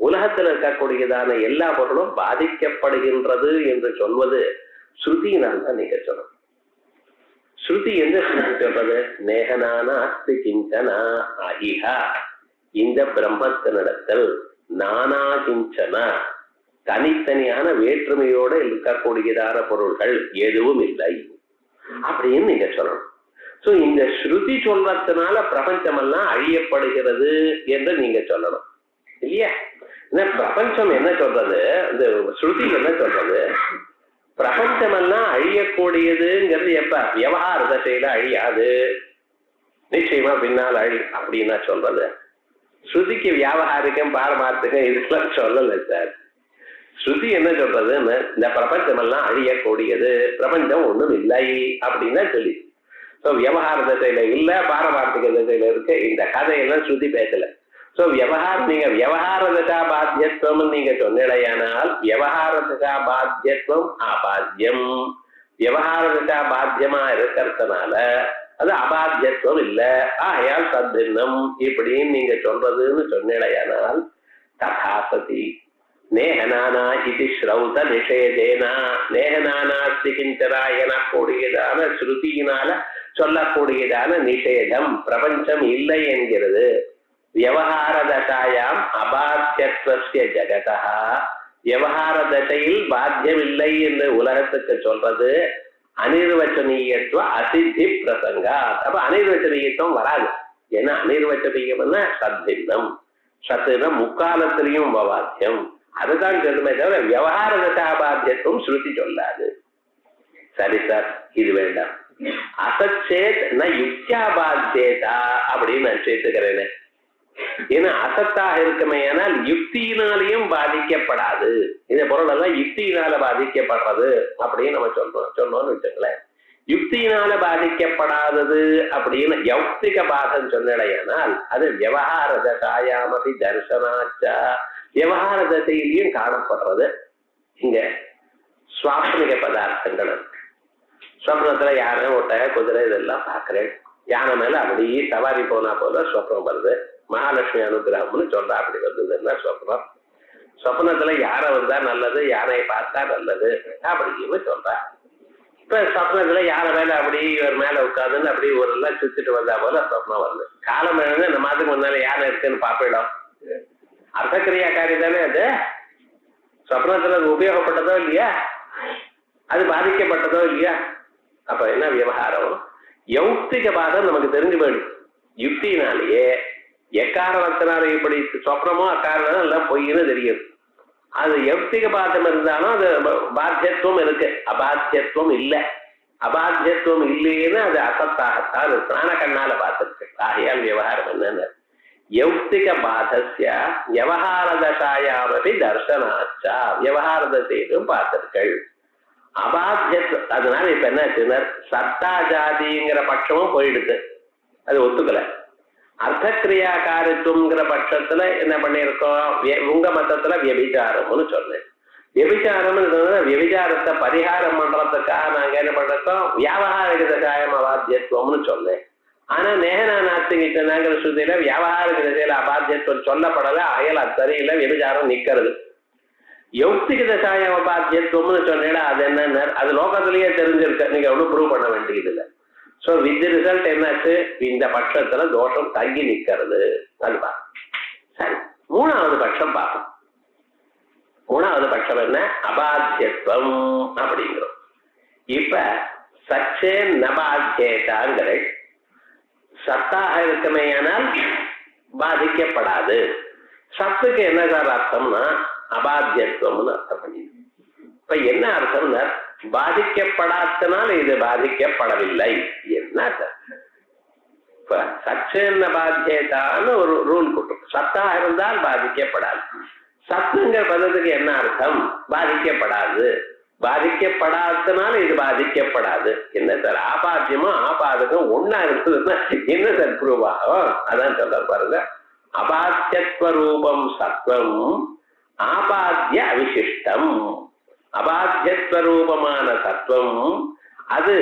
உலகத்தில் இருக்கக்கூடியதான எல்லா பொருளும் பாதிக்கப்படுகின்றது என்று சொல்வது ஸ்ருதியினால் தான் நீங்க சொல்லணும். ஸ்ருதி எந்த ஸ்ருதி சொல்றது, நேகனான அஸ்தி கிஞ்சனா அஹிஹா, இந்த பிரம்மத்தினிடத்தில் நானா கிஞ்சனா தனித்தனியான வேற்றுமையோட இருக்கக்கூடியதான பொருள்கள் எதுவும் இல்லை அப்படின்னு நீங்க சொல்லணும். சோ இந்த ஸ்ருதி சொல்றதுனால பிரபஞ்சம் எல்லாம் அழியப்படுகிறது என்று நீங்க சொல்லணும் இல்லையா? பிரபஞ்சம் என்ன சொல்றது, இந்த ஸ்ருதி என்ன சொல்றது, பிரபஞ்சம் எல்லாம் அழியக்கூடியதுங்கிறது எப்ப, வியவஹார தசையில அழியாது, நிச்சயமா பின்னால் அழி அப்படின்னா சொல்றது. ஸ்ருதிக்கு வியாவகாரிக்கம் பாரமார்த்திகம் இதெல்லாம் சொல்லல சார். ஸ்ருதி என்ன சொல்றதுன்னு, இந்த பிரபஞ்சம் எல்லாம் அழியக்கூடியது, பிரபஞ்சம் ஒண்ணும் இல்லை அப்படின்னா சொல்லி. சோ வியவஹார தசையில இல்ல, பாரமார்த்திக தசையில இருக்கு. இந்த கதையெல்லாம் ஸ்ருதி பேசல. சோ நீங்க வியவஹார தசா பாத்தியத்துவம் நீங்க சொன்னிடையானால் வியவஹார தசா பாத்தியத்துவம் ஆபாத்தியம். வியவஹார தசா பாத்தியமா இருக்கிறதுனால அது அபாத்தியத்துவம் இல்ல, ஆயால் சத்தின்னம் இப்படின்னு நீங்க சொல்றதுன்னு சொன்னிடையானால் ததாசதி நேஹனானா இது ஸ்ரௌத நிஷேதேனா நேஹனானாஸ்தி கிஞ்சனா எனக்கூடியதான ஸ்ருதியினால சொல்லக்கூடியதான நிஷேதம் பிரபஞ்சம் இல்லை என்கிறது. வியவஹார தசாயாம் அபாத்தியத்வஸ்ய ஜகதா, வியவஹார தசையில் பாத்தியம் இல்லை என்று உலகத்துக்கு சொல்றது அனிர்வச்சனீயத்துவ அசித்தி பிரசங்கா. அப்ப அனிர்வச்சனீயத்துவம் வராது. ஏன்னா அனிர்வச்சனீயம்னா சத்தின்னம், சத்துனா முக்காலத்திலையும் பாத்தியம், அதுதான் சொல்லுமே தவிர வியவஹார தசா பாத்தியத்துவம் ஸ்ருதி சொல்லாது. சரி சார், இது வேண்டாம். அசச்சேத் ந யுக்தியா பாத்தியதா அப்படின்னு நான் சேர்த்துக்கிறேன்னு. ஏன்னா அசத்தாக இருக்குமே, ஆனால் யுக்தியினாலையும் பாதிக்கப்படாது. இந்த பொருள் எல்லாம் யுக்தியினால பாதிக்கப்படுறது அப்படின்னு நம்ம சொன்னோம்னு வச்சுங்களேன். யுக்தியினால பாதிக்கப்படாதது அப்படின்னு யௌக்திக பாதம் சொன்னால் அது வியவஹார தசாயாமபி தர்சனாச்சா, வியவஹார தசையிலையும் காணப்படுறது. இங்க சுவாப்னிக பதார்த்தங்கள் இருக்கு. ஸ்வப்னத்துல யானை ஒட்டகை குதிரை இதெல்லாம் பாக்குறேன், யானை மேல அப்படியே சவாரி போனா போல ஸ்வப்னம் வருது, மகாலட்சுமி அனுகிரகம்னு சொல்றா, அப்படி வந்ததுன்னா ஸ்வப்னம். ஸ்வப்னத்துல யாரை வந்தா நல்லது, யானையை பார்த்தா நல்லது அப்படின்னு சொல்றா. இப்ப சொப்னத்துல யார மேல அப்படி இவர் மேல உட்காந்துன்னு அப்படி ஒரு எல்லாம் சுத்திட்டு வந்தா போல சொப்னம் வருது. காலம் எழுந்து இந்த மாதத்துக்கு முன்னால யாரை இருக்குன்னு பாப்பிடும். அர்த்தக்கிரியாக்காரி தானே அது. சொப்னத்துல அது உபயோகப்பட்டதோ இல்லையா, அது பாதிக்கப்பட்டதோ இல்லையா. அப்ப என்ன விவகாரம், யௌக்திக பாதம் நமக்கு தெரிஞ்சு போயிடும். யுக்தினாலேயே எக்காரணத்தினால இப்படி சொப்னமோ அக்காரணம் எல்லாம் பொய்ன்னு தெரியுது. அது யௌக்திக பாதம் இருந்தாலும் அது பாத்தியத்துவம் இருக்கு, அபாத்தியத்துவம் இல்லை. அபாத்தியத்துவம் இல்லைன்னு அது அசத்தாகத்தான் பிராண கண்ணால பார்த்துருக்கு. ஆகையால் விவகாரம் என்னன்னு, யௌக்திக பாதஸ்ய விவகார தசாயாமபி தர்சனாச்சா, விவகார தசையிலும் பார்த்திருக்கள். அபாத்தியத்து அதனால இப்ப என்ன சத்தா ஜாதிங்கிற பட்சமும் போயிடுது, அது ஒத்துக்கல. அர்த்தக்கிரியாக்காரித்துவங்கிற பட்சத்துல என்ன பண்ணிருக்கோம், உங்க மதத்துல வியபிச்சாரம்னு சொன்னேன். வியபிச்சாரம்னு வியபிச்சாரத்தை பரிகாரம் பண்றதுக்காக நாங்க என்ன பண்றோம், வியாபகாரிக தசாயம் அபாத்தியத்துவம்னு சொன்னேன். ஆனா நேகனா நாத்திகிட்ட ஸ்ருதியில வியாபகாரிக திசையில அபாத்தியத்துவம் சொல்லப்படல. அயல் அது சரியில்லை, வியபிச்சாரம் நிக்கிறது. யௌக்திக தசாயம் அபாத்தியத்துவம்னு சொன்னேன்னா அது என்னன்னு அது லோகத்திலேயே தெரிஞ்சிருக்கு, நீங்க ஒன்றும் ப்ரூவ் பண்ண வேண்டியது இல்லை. ஸோ வித் ரிசல்ட் என்னாச்சு, இந்த பட்சத்துல தோஷம் தங்கி நிக்கிறது. அதுதான் சரி. மூணாவது பட்சம் பார்ப்போம். மூணாவது பட்சம் என்ன, அபாத்தியத்துவம் அப்படிங்கிறோம். இப்ப சச்சே நபாத்தியேதாங்கிற சத்தாக இருக்குமேயானால் பாதிக்கப்படாது. சத்துக்கு என்ன சார் அர்த்தம்னா அபாத்தியத்துவம்னு அர்த்தம் பண்ணி. இப்ப என்ன அர்த்தம்னா பாதிக்கப்படாதனால இது பாதிக்கப்படவில்லை. என்ன இப்ப சச்சேன்ன பாத்தியதான்னு ஒரு ரூல் கொடுக்கும். சத்தாக இருந்தால் பாதிக்கப்படாது. சத்துங்கிற பதத்துக்கு என்ன அர்த்தம், பாதிக்கப்படாது. பாதிக்கப்படாதனால இது பாதிக்கப்படாது. என்ன சார் ஆபாத்தியமும் ஆபாதகம் ஒன்னா இருக்குதுன்னா என்ன சார் ப்ரூவ் ஆகும், அதான் சொல்ல பாருங்க. அபாத்தியத்வரூபம் சத்வம் ஆபாத்திய அவிசிஷ்டம். அபாத்தியத்வரூபமான சத்வம் அது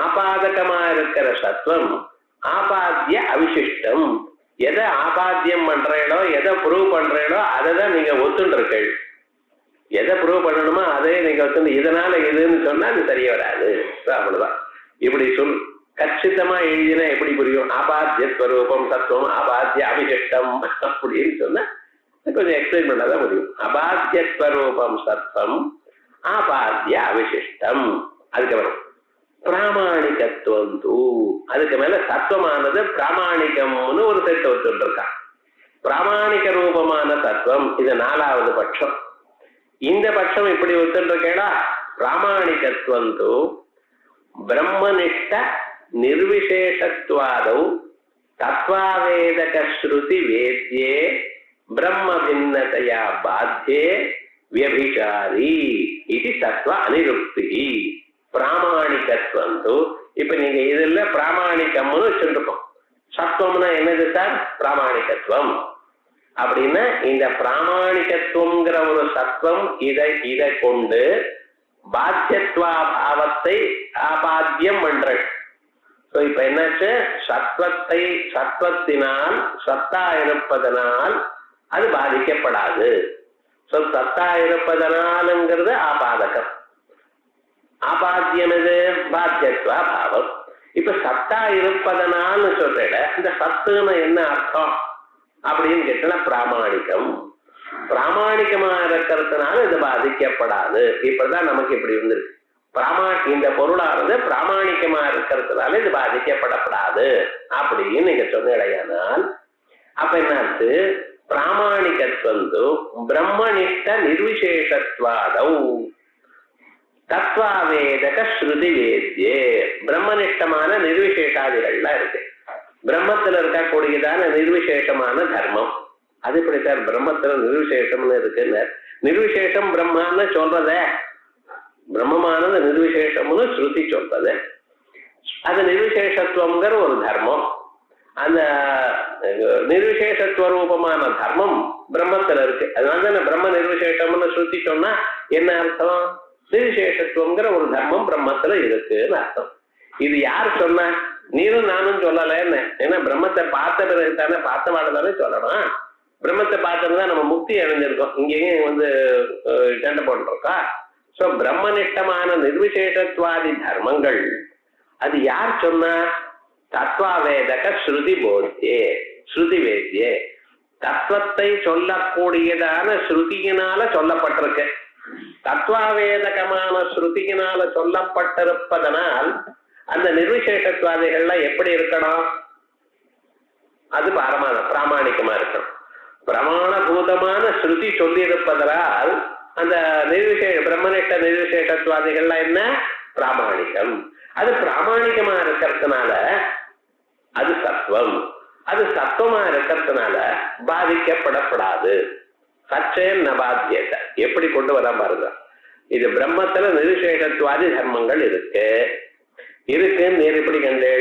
ஆபாதகமா இருக்கிற சத்வம் ஆபாத்திய அவிசிஷ்டம். எதை ஆபாத்தியம் பண்றீங்களோ எதை ப்ரூவ் பண்றீங்களோ அதை தான் நீங்க ஒத்துண்டிருக்கள். எதை ப்ரூவ் பண்ணணுமோ அதே நீங்க ஒத்துண்டு இதனால இதுன்னு சொன்னா அது சரிய வராது. அவ்வளவுதான். இப்படி சொல் கச்சிதமா எழுதினா எப்படி புரியும், ஆபாத்தியஸ்வரூபம் சத்வம் ஆபாத்திய அவிசிஷ்டம் அப்படின்னு சொன்னா கொஞ்சம் எக்ஸ்பிளைன் பண்ணாதான் முடியும். அபாத்தியஸ்வரூபம் சத்வம் ஆபாத்திய அவிசிஷ்டம். அதுக்கப்புறம் பிராமணிகத்துவம் தூ, அதுக்கு மேல சத்துவமானது பிராமணிகம்னு ஒரு செட் வச்சுருக்கான். பிராமணிக ரூபமான தத்துவம் இது நாலாவது பட்சம். இந்த பட்சம் இப்படி வச்சுருக்கேடா, பிராமணிகத்துவம் தூ பிரம்மனிஷ்ட நிர்விசேஷத்வாதௌ தத்வாவேதக ஸ்ருதி வேத்யே பிரம்ம பின்னதயா பாத்தியே வியபிசாரி இது தத்துவ அனிருக்தி. பிராமணிகத்துவம் இப்ப நீங்க இதுல பிராமணிகம்னு வச்சுருக்கோம். சத்துவம்னா என்னது சார், பிராமணிகத்துவம். அப்படின்னா இந்த பிராமணிகத்துவங்கிற ஒரு சத்துவம் இதை கொண்டு பாத்தியத்வாபாவத்தை ஆபாத்தியம் பண்றேன். இப்ப என்னாச்சு, சத்வத்தினால் சத்தா இருப்பதனால் அது பாதிக்கப்படாது. சத்தா இருப்பதனாலுங்கிறது ஆபாதகம், ஆபாத்தியம் இது பாத்தியத்வா பாவம். இப்ப சத்தா இருப்பதனால்னு சொல்ற இந்த சத்துன்னு என்ன அர்த்தம் அப்படின்னு கேட்டா பிராமணிகம். பிராமணிகமா இருக்கிறதுனால இது பாதிக்கப்படாது. இப்பதான் நமக்கு இப்படி வந்துருக்கு. இந்த பொருளானது பிராமணிகமா இருக்கிறதுனால இது பாதிக்கப்படப்படாது அப்படின்னு நீங்க சொன்னால் அப்ப என்னாச்சு, பிராமணிகத்துவம் பிரம்மனிஷ்ட நிர்விசேஷத்வாதௌ தத்வாவேதக ஸ்ருதி வேத்யே. பிரம்மனிஷ்டமான நிர்விசேஷாதிகள்லாம் இருக்கு. பிரம்மத்துல இருக்கக்கூடியதான நிர்விசேஷமான தர்மம். அது எப்படி சார் பிரம்மத்துல நிர்விசேஷம்னு இருக்குன்னு, நிர்விசேஷம் பிரம்மான்னு சொல்றத பிரம்மமானது நிர்விசேஷம்னு ஸ்ருதி சொல்றது. அது நிர்விசேஷத்துவங்கிற ஒரு தர்மம். அந்த நிர்விசேஷத்துவரூபமான தர்மம் பிரம்மத்துல இருக்கு. அதனால பிரம்ம நிர்விசேஷம்னு ஸ்ருதி சொன்னா என்ன அர்த்தம், நிர்விசேஷத்துவங்கிற ஒரு தர்மம் பிரம்மத்துல இருக்குன்னு அர்த்தம். இது யார் சொன்ன, நீரும் நானும் சொல்லல. ஏன்னா பிரம்மத்தை பார்த்த பிறகு தானே, பார்த்த வாழ தானே சொல்லணும். பிரம்மத்தை பார்த்ததுதான் நம்ம முக்தி அடைஞ்சிருக்கோம். இங்கேயும் சண்டை போட்டுருக்கா. சோ பிரம்மனிஷ்டமான நிர்விசேஷத்வாதி தர்மங்கள் அது யார் சொன்னா? தத்வாவேதக ஸ்ருதி போத்தியே, ஸ்ருதி வேத்தியே, தத்துவத்தை சொல்லக்கூடியதான ஸ்ருதியினால சொல்லப்பட்டிருக்கு. தத்வாவேதகமான ஸ்ருதியினால சொல்லப்பட்டிருப்பதனால் அந்த நிர்விசேஷத்வாதிகள்லாம் எப்படி இருக்கணும்? அது பிராமணிகமா இருக்கணும். பிரமாணபூதமான ஸ்ருதி சொல்லி இருப்பதால் அந்த பிரம்மனிஷ்ட நிர்விசேஷத்வாதிகள்லாம் என்ன? பிராமணிகம். அது பிராமணிகமா இருக்கிறதுனால அது சத்துவம். அது சத்துவமா இருக்கிறதுனால பாதிக்கப்படப்படாது. சச்சேன் நபாத்தியத்தை எப்படி கொண்டு வர பாருங்க. இது பிரம்மத்துல நிர்விசேஷத்வாதி தர்மங்கள் இருக்குன்னு நீர் எப்படி கண்டு?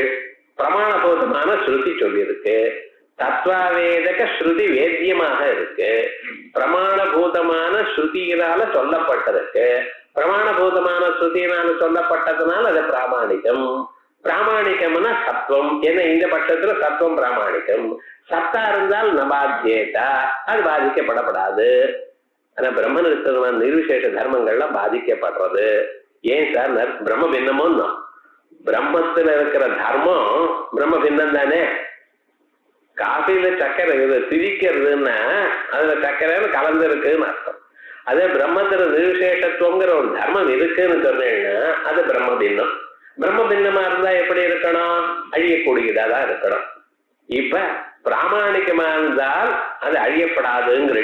பிரமாணபூதமான ஸ்ருதி சொல்லி இருக்கு. தத்வாவேதக ஸ்ருதி வேத்தியமாக இருக்கு. பிரமாணபூதமான ஸ்ருதியினால சொல்லப்பட்டிருக்கு. பிரமாணபூதமான ஸ்ருதியினால சொல்லப்பட்டதுனால அது பிராமணிகம். பிராமணிகம்னா சத்துவம். ஏன்னா இந்த பட்சத்துல சத்துவம் பிராமணிகம். சத்தா இருந்தால் நபாத்தியேதா, அது பாதிக்கப்படப்படாது. ஆனா பிரம்மனிஷ்டமான நிர்விசேஷ தர்மங்கள்லாம் பாதிக்கப்படுறது. ஏன் சார்? பிரம்ம பின்னமோ? பிரம்மத்துல இருக்கிற தர்மம் பிரம்ம பின்னம் தானே. காஃபில சக்கரை திரிக்கிறதுன்னா அதுல சக்கரைன்னு கலந்து இருக்குன்னு அர்த்தம். அதே பிரம்மத்துல நிர்விசேஷத்துவங்கிற ஒரு தர்மம் இருக்குன்னு சொன்னீங்கன்னா அது பிரம்ம பின்னம். பிரம்ம பின்னமா இருந்தா எப்படி இருக்கணும்? அழியக்கூடியதாதான் இருக்கணும். இப்ப பிராமணிகமா இருந்தால் அது அழியப்படாதுங்கிற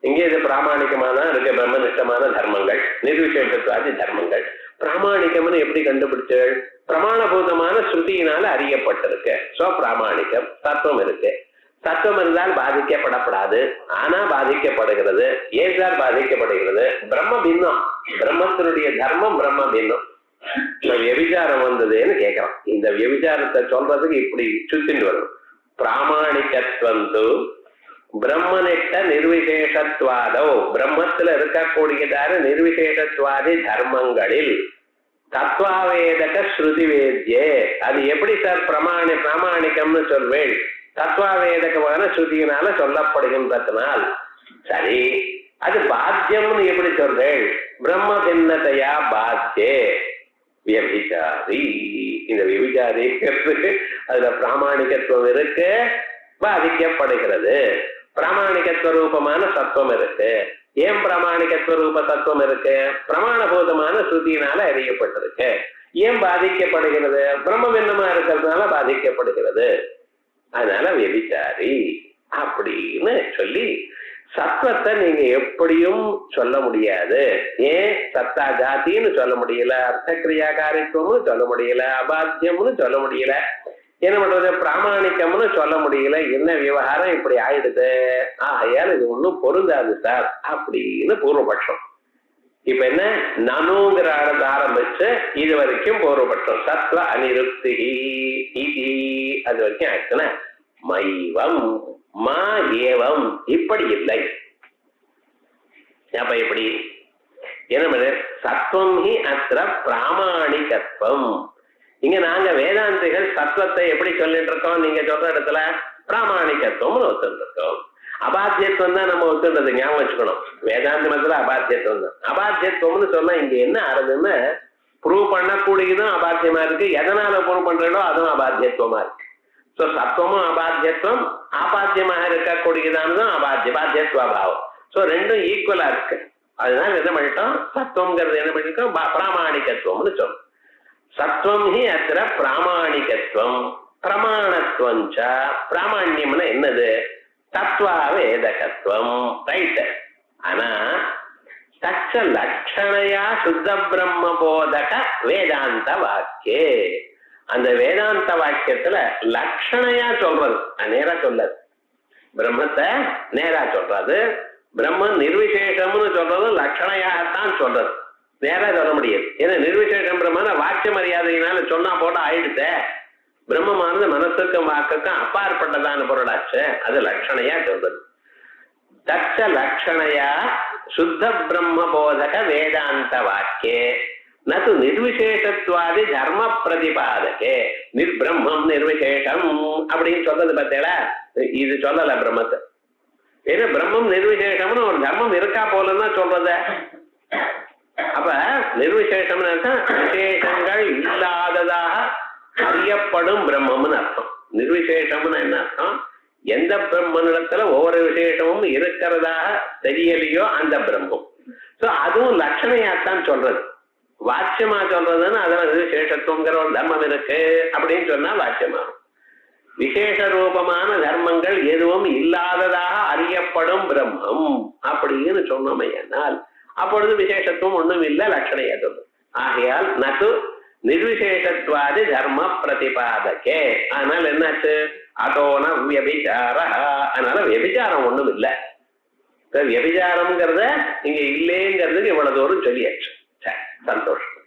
இங்கே இது பிராமணிகமாதான் இருக்கு. பிரம்மனிஷ்டமான தர்மங்கள், நிர்விசேஷத்வாதி தர்மங்கள் பிராமணிகம்னு எப்படி கண்டுபிடிச்சு? பிரமாணபூதமான ஸ்ருதியினால அறியப்பட்டிருக்கு. சோ பிராமணிகம். தத்துவம் இருக்கு. தத்துவம் இருந்தால் பாதிக்கப்படப்படாது. ஆனா பாதிக்கப்படுகிறது. ஏன் சார் பாதிக்கப்படுகிறது? பிரம்ம பின்னம். பிரம்மத்தினுடைய தர்மம் பிரம்ம பின்னம். வியபிச்சாரம் வந்ததுன்னு கேட்கலாம். இந்த வியபிச்சாரத்தை சொல்றதுக்கு இப்படி சுத்தின்னு வரும். பிராமணிகத்வந்து பிரம்மனிஷ்ட நிர்விசேஷத்வாதோ, பிரம்மத்துல இருக்கக்கூடியதான நிர்விசேஷத்வாதி தர்மங்களில் தத்வாவேதக ஸ்ருதி வேத்தியே. அது எப்படி சார் பிராமணிகம்னு சொல்வேன்? தத்வாவேதகமான ஸ்ருதியினால சொல்லப்படுகின்றதுனால். சரி, அது பாத்தியம்னு எப்படி சொல்றேன்? பிரம்ம பின்னதையா பாத்தியே வியபிச்சாரி. இந்த வியபிச்சாரிங்கிறது அதுல பிராமணிகத்துவம் இருக்கு, பாதிக்கப்படுகிறது. பிராமணிகத்வரூபமான சத்துவம் இருக்கு. ஏன் பிராமணிகத்வரூப தத்துவம் இருக்கு? பிரமாணபூதமான ஸ்ருதியினால அறியப்பட்டிருக்கு. ஏன் பாதிக்கப்படுகிறது? பிரம்ம பின்னமா இருக்கிறதுனால பாதிக்கப்படுகிறது. அதனால வியபிச்சாரி அப்படின்னு சொல்லி சத்வத்தை நீங்க எப்படியும் சொல்ல முடியாது. ஏன்? சத்தா ஜாத்தின்னு சொல்ல முடியல, அர்த்தக்கிரியாகாரித்துவம்னு சொல்ல முடியல, அபாத்தியம்னு சொல்ல முடியல. என்ன பண்றது? பிராமணிக்கம்னு சொல்ல முடியல. என்ன விவகாரம் இப்படி ஆயிடுது? ஆகையால் இது ஒன்றும் பொருந்தாது சார் அப்படின்னு பூர்வபட்சம். இப்ப என்ன? நனுங்கிற ஆரம்பிச்சு இது வரைக்கும் பூர்வபட்சம். சத்வ அனிருப்தி அது வரைக்கும் ஆச்சுன்னா மைவம் மா ஏவம் இப்படி இல்லை. அப்ப எப்படி? என்ன? சத்வம் ஹி அத்திர பிராமணிகத்துவம். இங்க நாங்க வேதாந்திகள் சத்வத்தை எப்படி சொல்லிட்டு இருக்கோம்? நீங்க சொல்ற இடத்துல பிராமணிகத்துவம்னு ஒத்துட்டு இருக்கோம். அபாத்தியத்துவம் தான் நம்ம ஒத்துன்றது ஞாபகம் வச்சுக்கணும். வேதாந்த மதத்துல அபாத்தியத்துவம் தான். அபாத்தியத்துவம்னு சொன்னா இங்க என்ன ஆறுதுன்னு ப்ரூவ் பண்ணக்கூடியதும் அபாத்தியமா இருக்கு. எதனால ப்ரூவ் பண்றதோ அதுவும் அபாத்தியத்துவமா இருக்கு. சோ சத்துவமும் அபாத்தியத்துவம், ஆபாத்தியமாக இருக்கக்கூடியதானதும் பாத்தியத்துவபாவம். சோ ரெண்டும் ஈக்குவலா இருக்கு. அதனால என்ன பண்ணிட்டோம்? சத்துவம்ங்கிறது என்ன பண்ணிட்டோம்? பிராமணிகத்துவம்னு சொல்லும். சத்வம் ஹி அத்திர பிராமணிகத்துவம் பிரமாணத்துவம். பிராமணியம்னா என்னது? தத்வாவேதகத்துவம். ரைட். ஆனா தச்ச லட்சணையா சுத்த பிரம்ம போதக வேதாந்த வாக்கியே. அந்த வேதாந்த வாக்கியத்துல லட்சணையா சொல்றது, நேரா சொல்லது. பிரம்மத்தை நேரா சொல்றது. பிரம்மன் நிர்விசேஷம்னு சொல்றது லட்சணையாகத்தான் சொல்றது. நேரா சொல்ல முடியாது. ஏன்னா நிர்விசேஷம் பிரம்மன வாக்கிய மரியாதையினால சொன்னா போட ஆயிடுத்த. பிரம்மமானது மனசுக்கும் வாக்குக்கும் அப்பாற்பட்டதான பொருளாச்சு. அது லட்சணையா சொல்றது. தச்ச லட்சணையா சுத்த பிரம்ம போதக வேதாந்த வாக்கியே நது நிர்விசேஷத்வாதி தர்ம பிரதிபாதகே. நிர்பிரம்மம் நிர்விசேஷம் அப்படின்னு சொல்றது பார்த்தேடா, இது சொல்லல பிரம்மத்தை. ஏன்னா பிரம்மம் நிர்விசேஷம்னு ஒரு தர்மம் இருக்கா போலன்னா சொல்றத. அப்ப நிர்விசேஷம்னு அர்த்தம் விசேஷங்கள் இல்லாததாக அறியப்படும் பிரம்மம்னு அர்த்தம். நிர்விசேஷம்னு என்ன அர்த்தம்? எந்த பிரம்மனிடத்துல ஒவ்வொரு விசேஷமும் இருக்கிறதாக தெரியலையோ அந்த பிரம்மம். சோ அதுவும் லட்சணையாத்தான் சொல்றது. வாட்சியமா சொல்றதுன்னு அதுல நிர்விசேஷத்துவங்கிற ஒரு தர்மம் இருக்கு அப்படின்னு சொன்னா வாட்சியமாகும். விசேஷ ரூபமான தர்மங்கள் எதுவும் இல்லாததாக அறியப்படும் பிரம்மம் அப்படின்னு சொன்னோம். ஏனால் அப்பொழுது விசேஷத்துவம் ஒண்ணும் இல்லை, லட்சணையா சொல்லும். ஆகையால் நது நிர்விசேஷத்வாதி தர்ம பிரதிபாதகே. அதனால என்னாச்சு? அதோன வியபிச்சார. அதனால வியபிச்சாரம் ஒண்ணும் இல்லை. வியபிச்சாரம்ங்கிறத இங்க இல்லைங்கிறதுக்கு இவ்வளவு தூரம் சொல்லியாச்சு. சந்தோஷம்.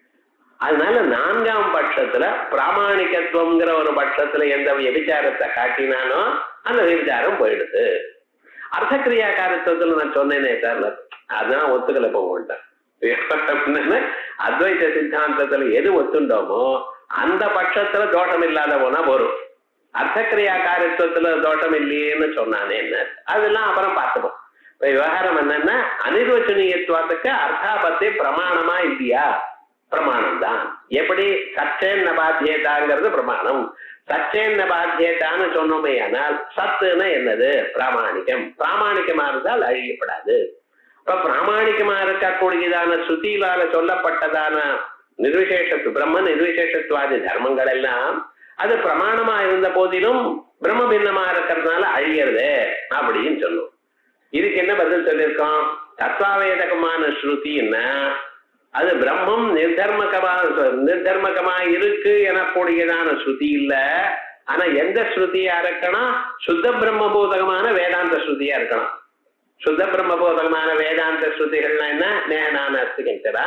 அதனால நான்காம் பட்சத்துல பிராமணிகத்துவம்ங்கிற ஒரு பட்சத்துல எந்த வியபிச்சாரத்தை காட்டினானோ அந்த வியபிச்சாரம் போயிடுது. அர்த்தக்கிரியாக்காரத்துவத்துல நான் சொன்னேனே சார், அதான் ஒத்துக்கல போக. அத்வைத சித்தாந்தத்துல எது ஒத்துண்டோமோ அந்த பட்சத்துல தோஷம் இல்லாத போனா வரும். அர்த்தக்கிரியாக்காரத்துவத்துல தோஷம் இல்லையேன்னு சொன்னானே என்ன, அதெல்லாம் அப்புறம் பார்த்துப்போம். இப்ப விவகாரம் என்னன்னா அனிர்வச்சனீயத்துவத்துக்கு அர்த்தாபத்தி பிரமாணமா இல்லையா? பிரமாணம் தான். எப்படி சச்சேன்ன பாத்தியதாங்கிறது பிரமாணம். சச்சேன்ன பாத்தியதான்னு சொன்னோமே ஆனால் சத்துன்னா என்னது? பிராமாணிக்கம். பிராமாணிக்கமா இருந்தால் அழியப்படாது. இப்ப பிராமாணிக்கமா இருக்கக்கூடியதான ஸ்ருதியிலால சொல்லப்பட்டதான நிர்விசேஷத்து பிரம்ம நிர்விசேஷத்துவாதி தர்மங்கள் எல்லாம் அது பிரமாணமா இருந்த போதிலும் பிரம்ம பின்னமா இருக்கிறதுனால அழியறது அப்படின்னு சொல்லுவோம். இதுக்கு என்ன பதில் சொல்லியிருக்கோம்? தத்வாவேதகமான ஸ்ருதின்னா அது பிரம்மம் நிர்தர்மகமா இருக்கு எனக்கூடியதான ஸ்ருதி இல்ல. ஆனா எந்த ஸ்ருதியா இருக்கணும்? சுத்த பிரம்மபூதகமான வேதாந்த ஸ்ருதியா இருக்கணும். சுத்த பிரம்மபோதகமான வேதாந்த ஸ்ருதிகள்னா என்ன? நேனானஸ்திகா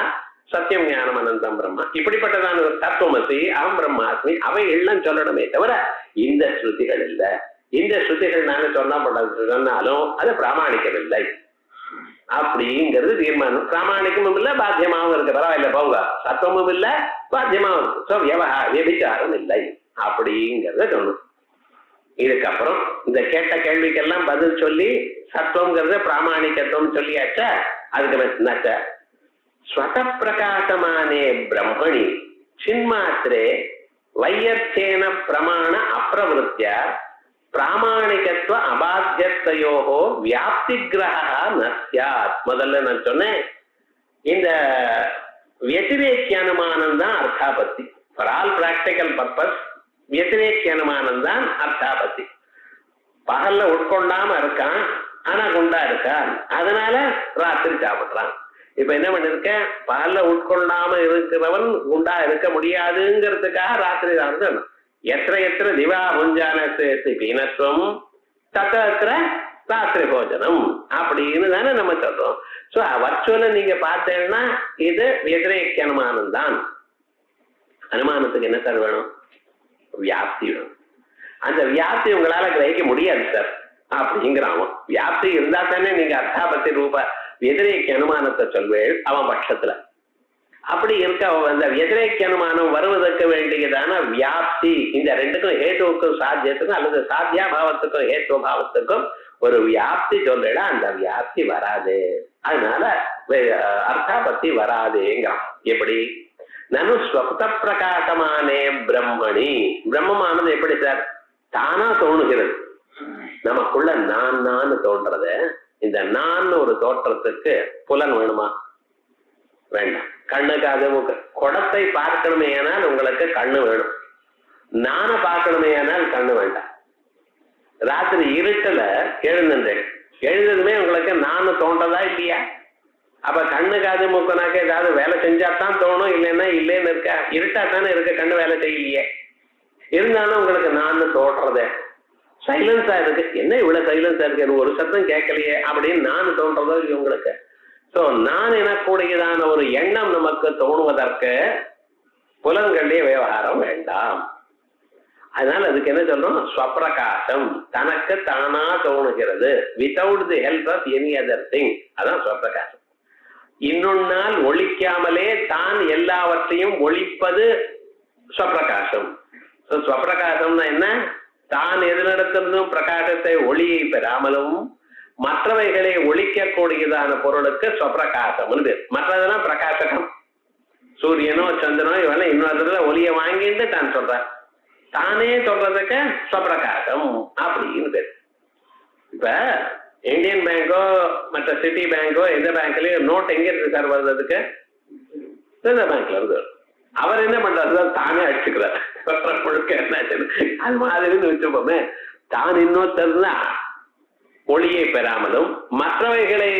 சத்தியம் ஞானம் அனந்தம் பிரம்மா, இப்படிப்பட்டதான ஒரு தத்துவமசி அகம் பிரம்மாஸ்மி அவை எல்லாம் சொல்லணுமே தவிர இந்த ஸ்ருதிகள் இல்ல. இந்த ஸ்ருதிகள் நாங்க சொன்னாலும் அது பிராமணிக்கமில்லை அப்படிங்கிறது தீர்மானம். பிராமணிக்கமும் இல்ல, பாத்தியமாவும் இருக்கு. பரவாயில்ல போங்க, சத்துவமும் இல்ல, பாத்தியமாவும் இருக்கு. வியபிச்சாரம் இல்லை அப்படிங்கிறத சொல்லணும். இதுக்கப்புறம் இந்த கேட்ட கேள்விக்கெல்லாம் பதில் சொல்லி சத்துவங்கிறத பிராமணிகத்துவம் சொல்லியாச்சா? அதுக்கு என்னாச்ச? ஸ்வத பிரகாசமானே பிரம்மணி சின்மாத்திரே வையர்த்தேன பிரமாண அப்பிரவருத்திய பிராமணிகத்துவ அபாத்தியத்தையோகோ வியாப்தி கிரகா நஸ்யாத். முதல்ல நான் சொன்னேன், இந்த வத்திரேக்கிய அனுமானம் தான் அர்த்தாபத்தி. ஃபார் ஆல் பிராக்டிக்கல் பர்பஸ் வத்திரேக்கிய அனுமானம் தான் அர்த்தாபத்தி. பகல்ல உட்கொண்டாம இருக்கான், ஆனா குண்டா இருக்கான், அதனால ராத்திரி சாப்பிடுறான். இப்ப என்ன பண்ணிருக்க? பகல்ல உட்கொண்டாம இருக்கிறவன் குண்டா இருக்க முடியாதுங்கிறதுக்காக ராத்திரி தான். எத்திர எத்திர திவா புஞ்சானத்து பீனத்துவம் தத்திர ராத்திரி போஜனம் அப்படின்னு தானே நம்ம சொல்றோம். சோ வர்ச்சுவலா நீங்க பார்த்தேன்னா இது வத்திரேக்கிய அனுமானம் தான். அனுமானத்துக்கு என்ன சார் வேணும்? வியாப்தி வேணும். அந்த வியாப்தி உங்களால கிரகிக்க முடியாது சார் அப்படிங்கிறான். வியாப்தி இருந்தா தானே நீங்க அர்த்தாபத்தி ரூப வத்திரேக்கிய அனுமானத்தை சொல்வேள் அவன் பட்சத்துல. அப்படி இருக்க அந்த வத்திரேக்கிய அனுமானம் வருவதற்கு வேண்டியதான வியாப்தி, இந்த ரெண்டுக்கும் ஹேத்துவுக்கும் சாத்தியத்துக்கும் அல்லது சாத்தியா பாவத்துக்கும் ஹேத்துவ பாவத்துக்கும் ஒரு வியாப்தி சொல்றா, அந்த வியாப்தி வராது. அதனால அர்த்தாபத்தி வராதுங்கிறான். எப்படி? நனு ஸ்வப்த பிரகாசமானே பிரம்மணி. பிரம்மமானது எப்படி சார்? தானா தோணுகிறது. நமக்குள்ள நான் தோன்றது. இந்த நான் ஒரு தோற்றத்துக்கு புலன் வேணுமா? வேண்டாம். கண்ணுக்கு அது குடத்தை பார்க்கணுமே ஆனால் உங்களுக்கு கண்ணு வேணும். நானை பார்க்கணுமே ஆனால் கண்ணு வேண்டாம். ராத்திரி இருட்டுல எழுந்தேன், எழுந்ததுமே உங்களுக்கு நான் தோன்றதா இல்லையா? அப்ப கண்ணு காது மூக்கனாக்க ஏதாவது வேலை செஞ்சாதான் தோணும், இல்லைன்னா இல்லைன்னு இருக்க. இருட்டா தானே இருக்க, கண்ணு வேலை செய்யலையே. இருந்தாலும் உங்களுக்கு நான் தோன்றதே. சைலன்ஸா இருக்கு, என்ன இவ்வளவு சைலன்ஸா இருக்கு, ஒரு சத்தம் கேட்கலையே அப்படின்னு நான் தோன்றதோ இல்லையா உங்களுக்கு? சோ நான் எனக்கூடியதான ஒரு எண்ணம் நமக்கு தோணுவதற்கு புலன்களுடைய விவகாரம் வேண்டாம். அதனால அதுக்கு என்ன சொல்றோம்? ஸ்வப்பிரகாசம், தனக்கு தானா தோணுகிறது, without the help of any other thing. அதான் ஸ்வப்பிரகாசம். இன்னொன்னால் ஒழிக்காமலே தான் எல்லாவற்றையும் ஒழிப்பது ஸ்வப்பிரகாசம். ஸ்வப்பிரகாசம்னா என்ன? தான் எதிரிடத்திலிருந்தும் பிரகாசத்தை ஒளியை பெறாமலும் மற்றவைகளை ஒழிக்கக்கூடியதான பொருளுக்கு ஸ்வப்பிரகாசம். மற்றதெல்லாம் பிரகாசகம். சூரியனோ சந்திரனோ இவெல்லாம் இன்னொரு ஒளியை வாங்கிட்டு தான் சொல்றார். தானே சொல்றதுக்கு ஸ்வப்பிரகாசம் அப்படின்னு பேர். இப்ப இந்தியன் பேங்கோ மற்ற சிட்டி பேங்கோ எந்த பேங்க்லயும் நோட் எங்க இருக்கு சார் வருதுக்கு? ரிசர்வ் பேங்க்ல இருந்து. அவர் என்ன பண்றாரு? தானே அடிச்சுக்கிறார். முழுக்க என்ன அது மாதிரின்னு வச்சுப்போமே. தான் இன்னொருத்தர் ஒளியை பெறாமலும் மற்றவைகளை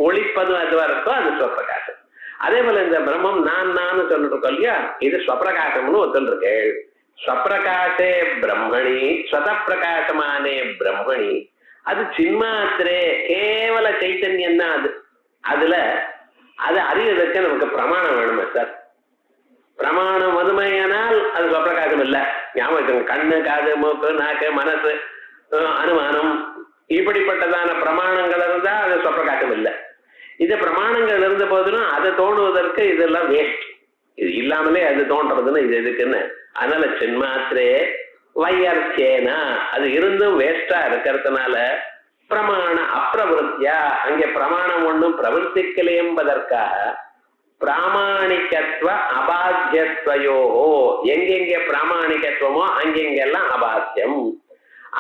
ஒழிப்பதும் அதுவா இருக்கோ அது ஸ்வப்பிரகாசம். அதே போல இந்த பிரம்மம் நான் சொல்லிட்டு இருக்கோம் இல்லையா, இது ஸ்வப்பிரகாசம்னு ஒருத்தல் இருக்கு. ஸ்வப்பிரகாசே பிரம்மணி, ஸ்வத பிரகாசமானே பிரம்மணி, அது சின்மாத்திரே கேவல சைத்தன்யம் தான். அதுல அதை அறிவதற்கு நமக்கு பிரமாணம் வேணுமா சார்? பிரமாணம் வறுமையானால் அது ஸ்வப்பிரகாசம் இல்லை. ஞாபகம், கண்ணு காது மூக்கு நாக்கு மனசு அனுமானம் இப்படிப்பட்டதான பிரமாணங்கள் இருந்தா அது ஸ்வப்பிரகாசம் இல்லை. இது பிரமாணங்கள் இருந்த போதிலும் அதை தோணுவதற்கு இதெல்லாம் வேஸ்ட். இது இல்லாமலே அது தோன்றதுன்னு இது எதுக்குன்னு. அதனால சின்மாத்திரே வையர்ச்சேனா, அது இருந்தும் வேஸ்டா இருக்கிறதுனால பிரமாண அப்பிரவருத்தியா, அங்கே பிரமாணம் ஒன்றும் பிரவர்த்திக்கலை என்பதற்காக பிராமாணிகத்துவ அபாத்தியத்வயோகோ, எங்கெங்கே பிராமாணிகத்துவமோ அங்கெங்கெல்லாம் அபாத்தியம்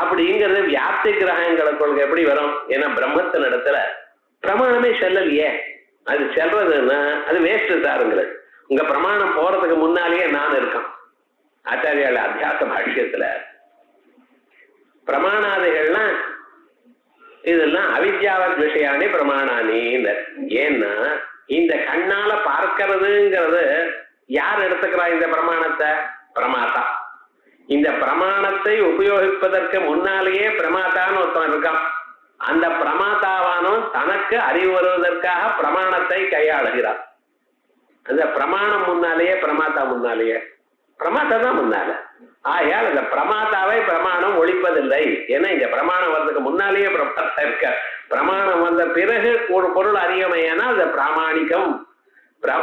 அப்படிங்கிறது வியாப்தி கிரகங்களுக்கு எப்படி வரும்? ஏன்னா பிரம்மத்தின் இடத்துல பிரமாணமே செல்லலையே. அது செல்றதுன்னா அது வேஸ்ட் சாருங்கிறது. உங்க பிரமாணம் போறதுக்கு முன்னாலேயே நான் இருக்கேன். ஆச்சாரியால அத்தியாச பாஷ்யத்துல பிரமாணாதிகள்லாம் இதெல்லாம் அவித்யாவத் விஷயானே பிரமாணானி. ஏன்னா இந்த கண்ணால பார்க்கிறதுங்கிறது யார் எடுத்துக்கிறா? இந்த பிரமாணத்தை பிரமாதா. இந்த பிரமாணத்தை உபயோகிப்பதற்கு முன்னாலேயே பிரமாதான்னு ஒருத்தன் இருக்கான். அந்த பிரமாதாவானும் தனக்கு அறிவு வருவதற்காக பிரமாணத்தை கையாளுகிறார். அந்த பிரமாணம் முன்னாலேயே பிரமாதா முன்னாலேயே பிரமாதா தான் முன்னால. ஆகையால் அந்த பிரமாதாவை பிரமாணம் ஒழிப்பதில்லை. ஏன்னா இந்த பிரமாணம் வர்றதுக்கு முன்னாலேயே பிரமாதா இருக்க. பிரமாணம் வந்த பிறகு ஒரு பொருள் அறியமையானா அது பிராமாணிகம்.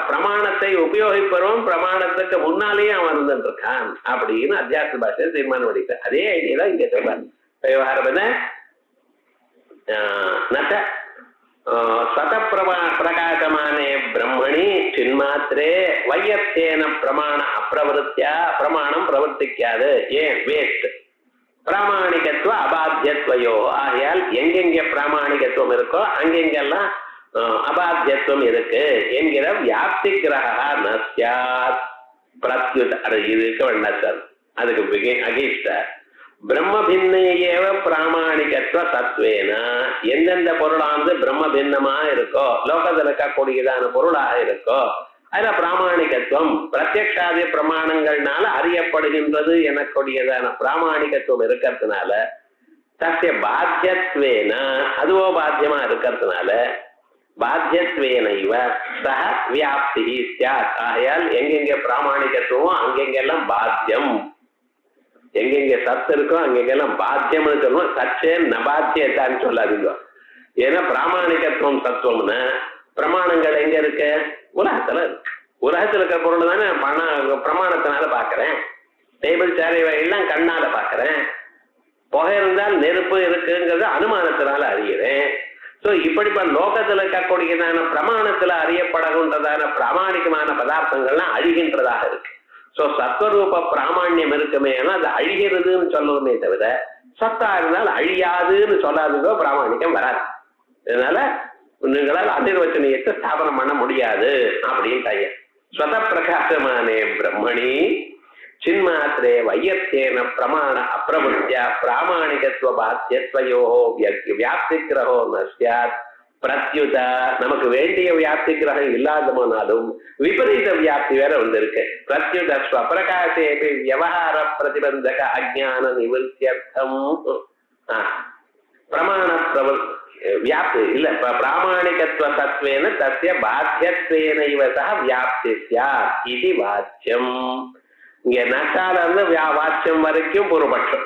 பிரமாணத்தை உபயோகிப்பவரும் பிரமாணத்துக்கு முன்னாலேயே அவன் இருந்துட்டு இருக்கான் அப்படின்னு அத்தியாச பாஷை தீர்மானம் பண்ணிட்டான். அதே ஐடியா தான் இங்க சொல்றாங்க. விவகாரம் என்ன? ஸ்வத பிரகாசமானே பிரம்மணி சின்மாத்திரே வையத்தேன பிரமாண அப்பிரவருத்தியா, பிரமாணம் பிரவர்த்திக்காது. ஏன்? வேஸ்ட். பிராமாணிகத்துவ அபாத்தியத்வயோ, ஆகையால் எங்கெங்க பிராமாணிகத்துவம் இருக்கோ அங்கெங்கெல்லாம் அபாத்தியத்துவம் இருக்கு என்கிற வியாப்தி கிரகா நஸ்யாத் பிரத்யுத. அது இருக்க வேண்டாம் சார், அதுக்கு அகேஷ்ட பிரம்ம பின்னையேவ பிராமாணிகத்துவ தத்துவேனா, எந்தெந்த பொருளானது பிரம்ம பின்னமா இருக்கோ, லோகத்தில் இருக்கக்கூடியதான பொருளாக இருக்கோ அதுல பிராமாணிகத்துவம் பிரத்யக்ஷாதி பிரமாணங்கள்னால அறியப்படுகின்றது எனக்கூடியதான பிராமாணிகத்துவம் இருக்கிறதுனால தஸ்ய பாத்தியத்வேன, அதுவோ பாத்தியமா இருக்கிறதுனால பாத்தியத்வேன இவ சக வியாப்தி சியாத். ஆகையால் எங்கெங்க பிராமாணிகத்துவம் அங்கெங்கெல்லாம் பாத்தியம், எங்கெங்க சத்து இருக்கோ அங்கெங்கெல்லாம் பாத்தியம்னு சொல்லுவோம். சச்சே நபாத்தியத்தான்னு சொல்லாதீங்க. ஏன்னா பிராமாணிகத்துவம் சத்துவம்னா பிரமாணங்கள் எங்க இருக்கு? உலகத்துல இருக்கு. உலகத்துல இருக்கிற பொருள் தானே பிரமாணத்தினால பாக்குறேன். டேபிள் சேர் எல்லாம் கண்ணால பாக்குறேன். புகை இருந்தால் நெருப்பு இருக்குங்கிறது அனுமானத்தினால அறிகிறேன். ஸோ இப்படிப்பட்ட லோகத்துல இருக்கக்கூடியதான பிரமாணத்துல அறியப்படுகின்றதான பிராமாணிகமான பதார்த்தங்கள்லாம் அழிகின்றதாக இருக்கு. ஸோ சத்வரூப பிராமாண்யம் இருக்குமே, ஏன்னா அது அழிகிறதுன்னு சொல்லுவோமே தவிர சத்தா இருந்தால் அழியாதுன்னு சொல்லாதுங்கோ, பிராமாணிக்கம் வராது. இதனால நீங்களால் அதிர்வச்சனையத்தை ஸ்தாபனம் பண்ண முடியாது அப்படின்ட்டாங்க. ஸ்வத பிரகாசமானே பிரம்மணி சின்மாத்திரே வையத்தேன பிரமாண அப்பிரவருத்தியா பிராமாணிகத்துவ பாத்தியத்வயோ வியாப்தி கிரகோ நஸ்யாத் பிரத்யுத. நமக்கு வேண்டிய வியாப்தி கிரகம் இல்லாத போனாலும் விபரீத வியாப்தி வேற வந்திருக்கு. பிரத்யுத ஸ்வபிரகாசே வியவஹார பிரதிபந்தக அஜ்ஞான நிவர்த்தியர்த்தம் பிரமாண வியாப்தி இல்ல பிராமாணிகத்துவ தத்துவேன தஸ்ய பாத்தியத்வேன இவ சக வியாப்தி ஸ்யாத் இது வாச்சியம். இங்க நட்டால இருந்து வாச்சியம் வரைக்கும் பூர்வபட்சம்.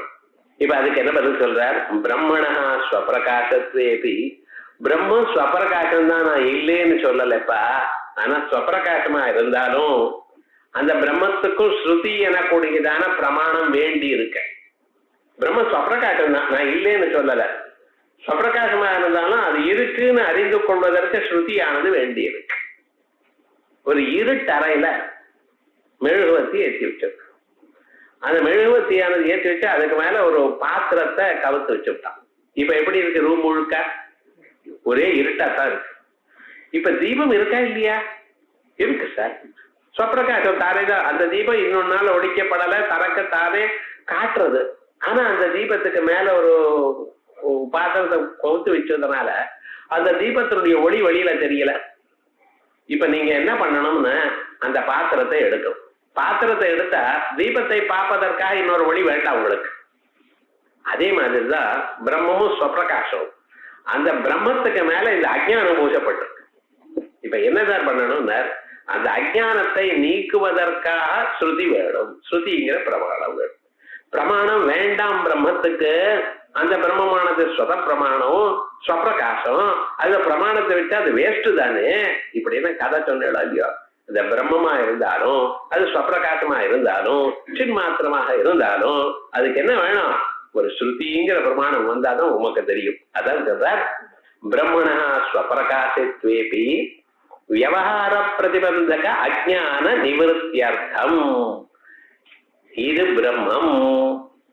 இப்ப அதுக்கு என்ன பதில் சொல்றார்? பிரம்மணா ஸ்வபிரகாசத்வேபி, பிரம்மம் ஸ்வபிரகாசம் தான், நான் இல்லைன்னு சொல்லலப்பா. ஆனா ஸ்வபிரகாசமா இருந்தாலும் அந்த பிரம்மத்துக்கும் ஸ்ருதி எனக்கூடியதான பிரமாணம் வேண்டி இருக்க. பிரம்ம ஸ்வபிரகாசம் தான், நான் இல்லைன்னு சொல்லல. ஸ்வப்பிரகாசமா இருந்தாலும் அது இருக்குன்னு அறிந்து கொள்வதற்கு ஸ்ருதியானது வேண்டியிருக்கு. ஒரு இருட்டறையில மெழுகுவத்தி ஏற்றி வச்சிருக்கான். அந்த மெழுகுவத்தியானது ஏற்றி வச்சு அதுக்கு மேல ஒரு பாத்திரத்தை கவுத்து வச்சுட்டான். இப்ப எப்படி இருக்கு? ரூம் முழுக்க ஒரே இருட்டாத்தான் இருக்கு. இப்ப தீபம் இருக்கா இல்லையா? இருக்கு சார். ஸ்வப்பிரகாசம் தானே தான். அந்த தீபம் இன்னொரு நாள் ஒழிக்கப்படலை, தரக்கத்தானே காட்டுறது. ஆனா அந்த தீபத்துக்கு மேல ஒரு பாத்திரத்தை கவுத்து வச்சதுனால அந்த தீபத்தினுடைய ஒளி வழியில தெரியல. இப்ப நீங்க என்ன பண்ணணும்னு அந்த பாத்திரத்தை எடுக்கணும். பாத்திரத்தை எடுத்தா தீபத்தை பார்ப்பதற்காக இன்னொரு ஒளி வேண்டாம் உங்களுக்கு. அதே மாதிரிதான் பிரம்மமும் ஸ்வப்பிரகாசம். அந்த பிரம்மத்துக்கு மேல இந்த அஜ்ஞானம் பூசப்பட்டிருக்கு. இப்ப என்னதான் பண்ணணும்னா அந்த அஜ்ஞானத்தை நீக்குவதற்காக ஸ்ருதி வேணும். ஸ்ருதிங்கிற பிரமாணம் வேணும். பிரமாணம் வேண்டாம் பிரம்மத்துக்கு. அந்த பிரம்மமானது ஸ்வத பிரமாணம், ஸ்வப்பிரகாசம். அந்த பிரமாணத்தை விட்டு அது வேஸ்ட் தானே. இப்படின்னு கதை சொன்னா இல்லையோ, இந்த பிரம்மமா இருந்தாலும் அது ஸ்வப்பிரகாசமா இருந்தாலும் சின்மாத்திரமாக இருந்தாலும் அதுக்கு என்ன வேணும்? ஒரு ஸ்ருதிங்கிற பிரமாணம் வந்தாதான் உமக்கு தெரியும். அதான் சொல்றார், பிரம்மணா ஸ்வப்பிரகாசத்வேபி வியவஹார பிரதிபந்தக அஜ்ஞான நிவர்த்தியர்த்தம். இது பிரம்மம்,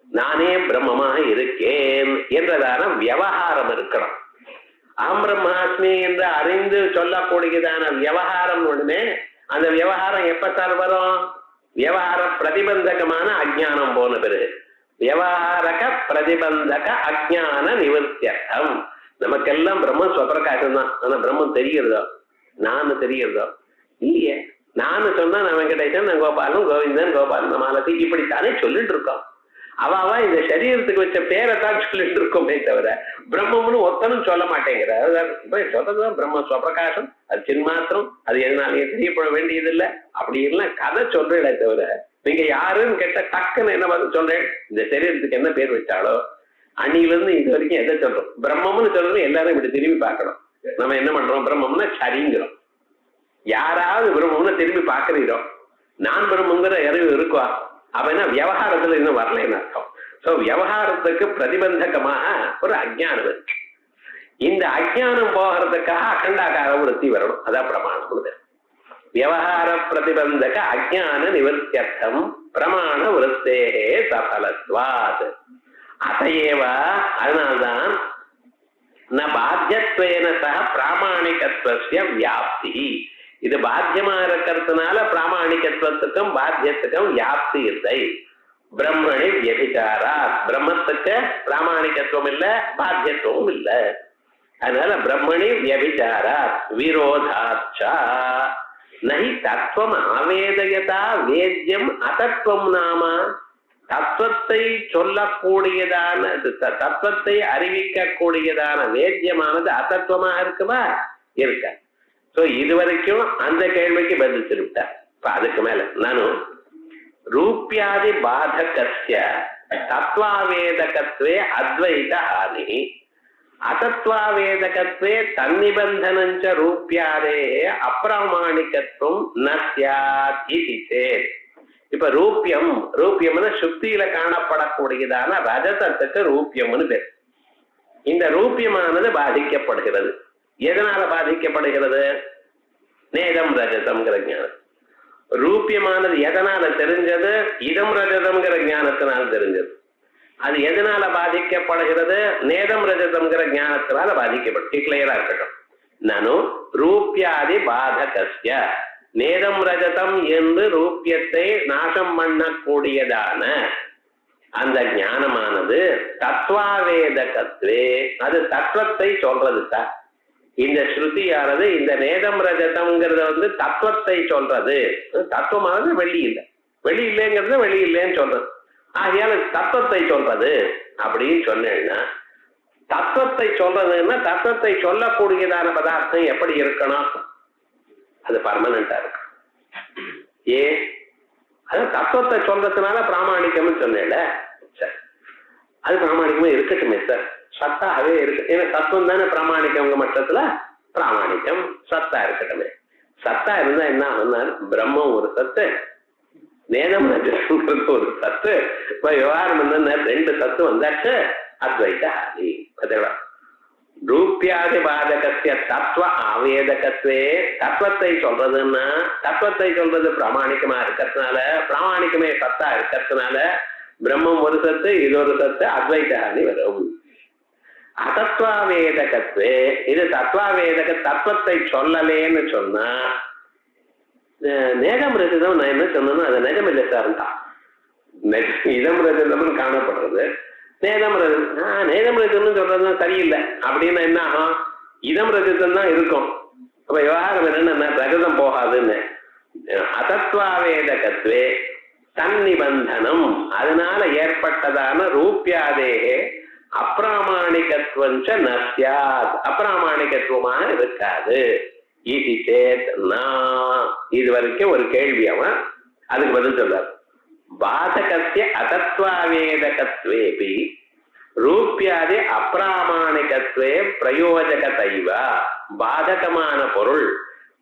நானே பிரம்மமாக இருக்கேன் என்றதான வியவஹாரம் இருக்கணும். அகம் பிரம்மாஸ்மி என்று அறிந்து சொல்லக்கூடியதான வியவஹாரம் ஒண்ணுமே. அந்த வியவஹாரம் எப்ப சார் வரும்? வியவஹார பிரதிபந்தகமான அஜ்ஞானம் போன பிறகு. வியவஹாரக பிரதிபந்தக அஜ்ஞான நிவர்த்தியர்த்தம். நமக்கெல்லாம் பிரம்மம் ஸ்வப்பிரகாசம் தான். ஆனா பிரம்மம் தெரிகிறதோ? நானு தெரிகிறதோ? இல்லையே. நானு சொன்னா நான் வெங்கடேசன், நான் கோபாலன், கோவிந்தன், கோபாலன், மாலதி இப்படித்தானே சொல்லிட்டு இருக்கோம். அவ இந்த சரீரத்துக்கு வச்ச பேரை தான் சொல்லிட்டு இருக்கோமே தவிர பிரம்மம்னு ஒத்தனும் சொல்ல மாட்டேங்கிறார். இப்ப சொல்றதுதான் பிரம்ம ஸ்வப்பிரகாசம், அது சின்மாத்திரம், அது எதனாலேயே தெரியப்பட வேண்டியது இல்லை அப்படி எல்லாம் கதை சொல்றீங்களே தவிர நீங்க யாருன்னு கேட்ட டக்குன்னு என்ன பார்த்து சொல்றேன், இந்த சரீரத்துக்கு என்ன பேர் வச்சாலோ அன்னிலிருந்து இது வரைக்கும் எதை சொல்றோம்? பிரம்மம்னு சொல்றோம். எல்லாரும் இப்படி திரும்பி பார்க்கணும். நம்ம என்ன பண்றோம்? பிரம்மம்னா சரிங்கிறோம். யாராவது பிரம்மம்னு திரும்பி பார்க்கிறோம். நான் பிரம்மங்கிற அறிவு இருக்கா? அவனா விவகாரத்துல இன்னும் வரலன்னு அர்த்தம். சோ விவகாரத்துக்கு பிரதிபந்தகமாக ஒரு அஜ்ஞானம் இருக்கு. இந்த அஜ்ஞானம் போகிறதுக்காக அகண்டாகார விருத்தி வரணும். அதான் பிரமாணம். விவகார பிரதிபந்தக அஜ்ஞான நிவர்த்தியர்த்தம் பிரமாண விருத்தேகே சபலத்வாத். அதையேவ அதனால்தான் ந பாத்தியத்வேன சக பிராமாணிகத்வஸ்ய வியாப்தி. இது பாத்தியமா இருக்கிறதுனால பிராமாணிகத்துவத்துக்கும் பாத்தியத்துக்கும் வியாப்தி இல்லை. பிரம்மணி வியபிச்சாரா. பிரம்மத்துக்கு பிராமாணிகத்துவம் இல்லை, பாத்தியத்துவம் இல்லை. அதனால பிரம்மணி வியபிச்சாரா விரோதாச்சா நஹி தத்துவம் ஆவேதயதா வேத்யம் அதத்துவம் நாம. தத்துவத்தை சொல்லக்கூடியதான தத்துவத்தை அறிவிக்கக்கூடியதான வேத்தியமானது அத்தத்துவமாக இருக்குமா? இருக்க. சோ இதுவரைக்கும் அந்த கேள்விக்கு பதில் திருப்பிட்டார். இப்ப அதுக்கு மேல நானும் ரூபியாதி பாதகஸ்ய தத்வாவேதகத்வே அத்வைத ஹானி அதத்வாவேதகத்வே தன்னிபந்தனஞ்ச ரூபியாதே அப்பிரமாணிகத்துவம் ந ஸ்யாத் இதி சேத். இப்ப ரூபியம்னு சுத்தியில காணப்படக்கூடியதான ரஜதத்துக்கு ரூபியம்னு பேர். இந்த ரூபியமானது பாதிக்கப்படுகிறது. எதனால பாதிக்கப்படுகிறது? நேதம் ரஜதம்ங்கிற ஞானம். ரூபியமானது எதனால தெரிஞ்சது? இதம் ரஜதம்ங்கிற ஞானத்தினால் தெரிஞ்சது. அது எதனால பாதிக்கப்படுகிறது? நேதம் ரஜதம்ங்கிற ஞானத்தினால பாதிக்கப்பட்டு கிளியரா இருக்கட்டும். நானும் ரூபியாதி பாதகஸ்ய நேதம் ரஜதம் என்று ரூபியத்தை நாசம் பண்ணக்கூடியதான அந்த ஞானமானது தத்வாவேதகத்வே, அது தத்துவத்தை சொல்றது சார். இந்த ஸ்ருதியானது இந்த நேதம் ரஜதம்ங்கிறத தத்துவத்தை சொல்றது. தத்துவமானது வெளி இல்லை, வெளி இல்லைங்கிறது வெளி இல்லைன்னு சொல்றது. ஆகையால தத்துவத்தை சொல்றது அப்படின்னு சொன்னேன்னா, தத்துவத்தை சொல்றதுன்னா தத்துவத்தை சொல்லக்கூடியதான பதார்த்தம் எப்படி இருக்கணும்? அது பர்மனண்டா இருக்கு. அது தத்துவத்தை சொல்றதுனால பிராமணிக்கம்னு சொன்னேன்ல, சரி அது பிராமணிக்கமே இருக்கட்டுமே சார், சத்தாகவே இருக்கு. ஏன்னா தத்துவம் தானே பிராமணிக்கம். மட்டத்துல பிராமணிக்கம் சத்தா இருக்கட்டுமே. சத்தா இருந்தா என்ன ஆகும்னா, பிரம்மம் ஒரு சத்து, நேதம் ஒரு சத்து. இப்ப விவகாரம் என்ன, ரெண்டு சத்து வந்தாச்சு, அத்வைத ஆதி. ரூபியாதி பாதகத்திய தத்துவ ஆவேதகத்வே, தத்துவத்தை சொல்றதுன்னா தத்துவத்தை சொல்றது பிராமணிகமா இருக்கிறதுனால, பிராமணிகமே சத்தா இருக்கிறதுனால பிரம்மம் ஒரு சத்து இது ஒரு சத்து அத்வைதானி வரும். அதத்வாவேதகத்வே, இது தத்வாவேதக தத்துவத்தை சொல்லலேன்னு சொன்னா நேகம் ரசிதம் நான் என்ன சொன்னா அது நிஜம் இல்லை சார் தான். இதம் ரசிதம்னு காணப்படுறது நேதம் நேதம் ரசிதம்னு சொல்றதுதான் சரியில்லை அப்படின்னா என்ன ஆகும்? இதம் ரசிதம் தான் இருக்கும். அப்ப விவகாரம் என்னன்னா ரஜதம் போகாதுன்னு. அதத்வாவேதகத்வே தன்னிபந்தனம், அதனால ஏற்பட்டதான ரூபியாதேகே அப்பிராமாணிகத்துவஞ்ச நஸ்யாத், அப்பிராமாணிகத்துவமாக இருக்காது. இது சேத் இது வரைக்கும் ஒரு கேள்வி. அவன் அதுக்கு பதில் சொல்றார். பாதகஸ்ய அதத்வாவேதகத்வேபி ரூபியாதி அப்பிராமாணிகத்வே பிரயோஜகதைவ, பாதகமான பொருள்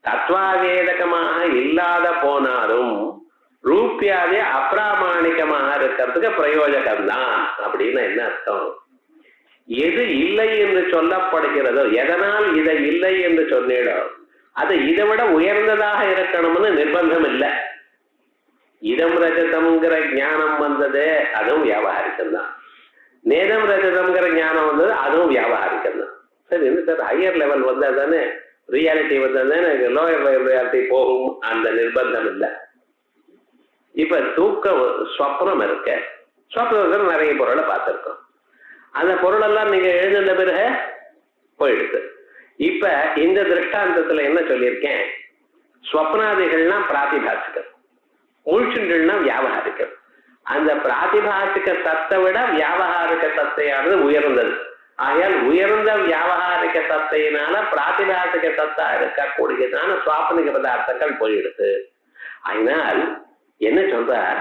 தத்வாவேதகமாக இல்லாத போனாலும் ரூபியாதி அப்பிராமாணிகமாக இருக்கிறதுக்கு பிரயோஜகம்தான். அப்படின்னு என்ன அர்த்தம்? எது இல்லை என்று சொல்லப்படுகிறதோ, எதனால் இதை இல்லை என்று சொன்னிடோ அது இதை விட உயர்ந்ததாக இருக்கணும்னு நிர்பந்தம் இல்லை. இதம் ரஜதம்ங்கிற ஞானம் வந்தது அதுவும் வியாபாரிக்கம் தான். நேதம் ரஜதம்ங்கிற ஞானம் வந்தது அதுவும் வியாபாரிக்கம் தான். சரி என்ன சார், ஹையர் லெவல் வந்தா தானே ரியாலிட்டி வந்தா தானே லோயர் லெவல் ரியாலிட்டி போகும், அந்த நிர்பந்தம் இல்லை. இப்ப ஸ்வப்னம் இருக்க, ஸ்வப்னத்தில் நிறைய பொருளை பார்த்துருக்கோம். அந்த பொருளெல்லாம் நீங்க எழுந்த பிறகு போயிடுது. இப்ப இந்த திருஷ்டாந்தத்துல என்ன சொல்லியிருக்கேன்? ஸ்வப்னாதிகள்லாம் பிராதிபாசிகம், முழுச்சுண்டுன்னா வியாபகாரிக்கம். அந்த பிராதிபாசிக சத்தை விட வியாபகாரிக சத்தையானது உயர்ந்தது. ஆகையால் உயர்ந்த வியாபகாரிக சத்தையினால பிராதிபாசிக சத்தா இருக்கக்கூடியதான சுவாபனிக பதார்த்தங்கள் போயிடுது. அதனால் என்ன சொல்றார்?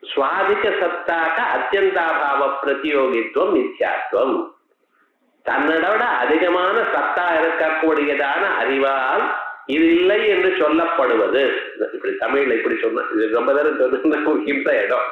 சுவாதிக சத்தாக அத்தியந்தாபாவ பிரதியோகித்துவம் மித்யாத்வம், தன்னோட அதிகமான சத்தா இருக்கக்கூடியதான அறிவால் இது இல்லை என்று சொல்லப்படுவது. இப்படி தமிழ்ல இப்படி சொன்ன இது ரொம்ப தரம் சொன்ன இடம்.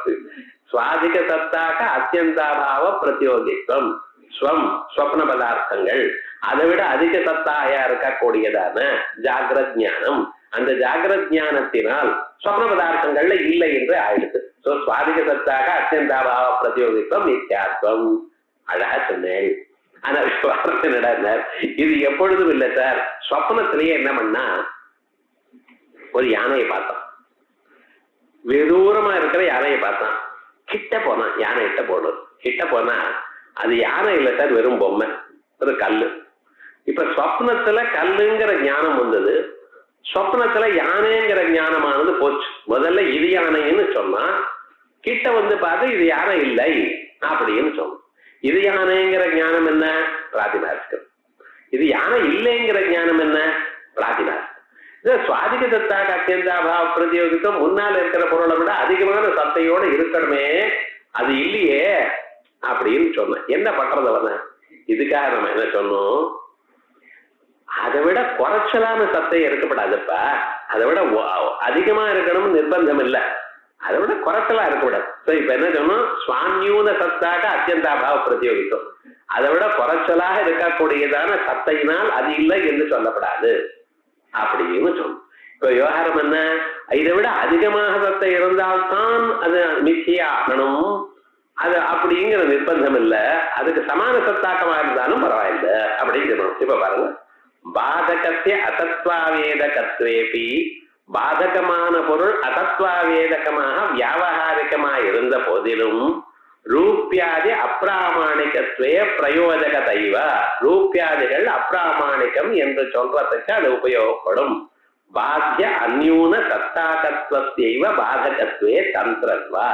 சுவாதிக சத்தாக அத்தியந்தாபாவ பிரதியோகித்துவம், ஸ்வம் ஸ்வப்ன பதார்த்தங்கள் அதை விட அதிக சத்தாக இருக்கக்கூடியதான ஜாகிரத் ஞானம், அந்த ஜாகிரத் ஞானத்தினால் ஸ்வப்ன பதார்த்தங்கள்ல இல்லை என்று ஆயிடுது. சுவாதிக சத்தாக அத்தியந்தாபாவ பிரதியோகித்துவம் நித்தியாத்வம். அழகா சொன்னேன். ஆனா என்னடா இது எப்பொழுதும் இல்லை சார். ஸ்வப்னத்திலேயே என்ன பண்ணா, ஒரு யானையை பார்த்தான், வெதூரமா இருக்கிற யானையை பார்த்தான், கிட்ட போனான், யானை கிட்ட போடுறது. கிட்ட போனா அது யானை இல்லை சார், வெறும் பொம்மை, ஒரு கல்லு. இப்ப ஸ்வப்னத்துல கல்லுங்கிற ஞானம் வந்தது, ஸ்வப்னத்துல யானைங்கிற ஞானமானது போச்சு. முதல்ல இது யானைன்னு சொன்னா, கிட்ட வந்து பார்த்து இது யானை இல்லை அப்படின்னு சொன்னோம். இது யானைங்கிற ஞானம் என்ன? பிராதிபாசிகம். இது யானை இல்லைங்கிற ஞானம் என்ன? பிராதிபாசிகம். இது சுவாதிக சத்தாக அத்தியந்தாபாவ பிரதியோகித்துவம், முன்னால் இருக்கிற பொருளை விட அதிகமான சத்தையோடு இருக்கணுமே, அது இல்லையே அப்படின்னு சொன்னேன். என்ன பண்றது அவன? இதுக்காக நம்ம என்ன சொன்னோம்? அதை விட குறைச்சலான சத்தை இருக்கப்படாதுப்பா, அதை விட அதிகமா இருக்கணும்னு நிர்பந்தம் இல்லை, அதை விட குறைச்சலா இருக்கக்கூடாது. இப்ப என்ன சொன்னோம்? ஸ்வான்யூன சத்தாக அத்தியந்தாபாவ பிரதியோகித்துவம், அதை விட குறைச்சலாக இருக்கக்கூடியதான சத்தையினால் அது இல்லை என்று சொல்லப்படாது அப்படின்னு சொன்னோம். இப்ப விவகாரம் என்ன? இதை விட அதிகமாக சத்தை இருந்தால்தான் அது மிச்சையாகணும், அது அப்படிங்கிற நிர்பந்தம் இல்லை. அதுக்கு சமான சத்தாக்கமா இருந்தாலும் பரவாயில்லை அப்படின்னு சொல்லணும். இப்ப பாருங்க, பாதகத்திய அதத்வாவேதகத்வேபி, பாதகமான பொருள் அதத்வாவேதகமாக வியாபகாரிகமாக இருந்த போதிலும் ரூபியாதி அப்பிராமாணிகத்வே பிரயோஜகதைவ, ரூபியாதிகள் அப்பிராமாணிகம் என்று சொல்றதுக்கு அது உபயோகப்படும். பாத்திய அந்யூன சத்தாகத்வத்தைவ பாதகத்வே தந்திரத்வா,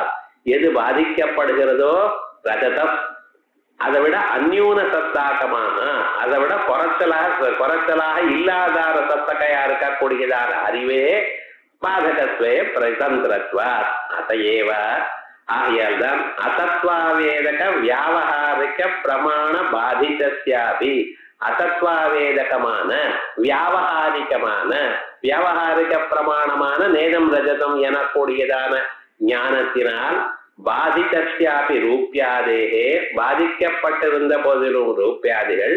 எது பாதிக்கப்படுகிறதோ ரஜதம், அதை விட அந்யூன சத்தாக்கமாக, அதை விட குறைச்சலாக இல்லாதார சத்தகையா இருக்கக்கூடியதான அறிவே பாதகத்வே பிரதந்திரத்வா. அதையேவ, ஆகையால் தான் அசத்வாவேதக வியாவகாரிக பிரமாண பாதிதஸ்யாபி, அசத்வாவேதகமான வியாவகாரிகமான வியாவகாரிக பிரமாணமான நேதம் ரஜதம் எனக்கூடியதான ஞானத்தினால் பாதிதஸ்யாபி ரூப்யாதேகே பாதிக்கப்பட்டிருந்த போதிலும் ரூப்யாதிகள்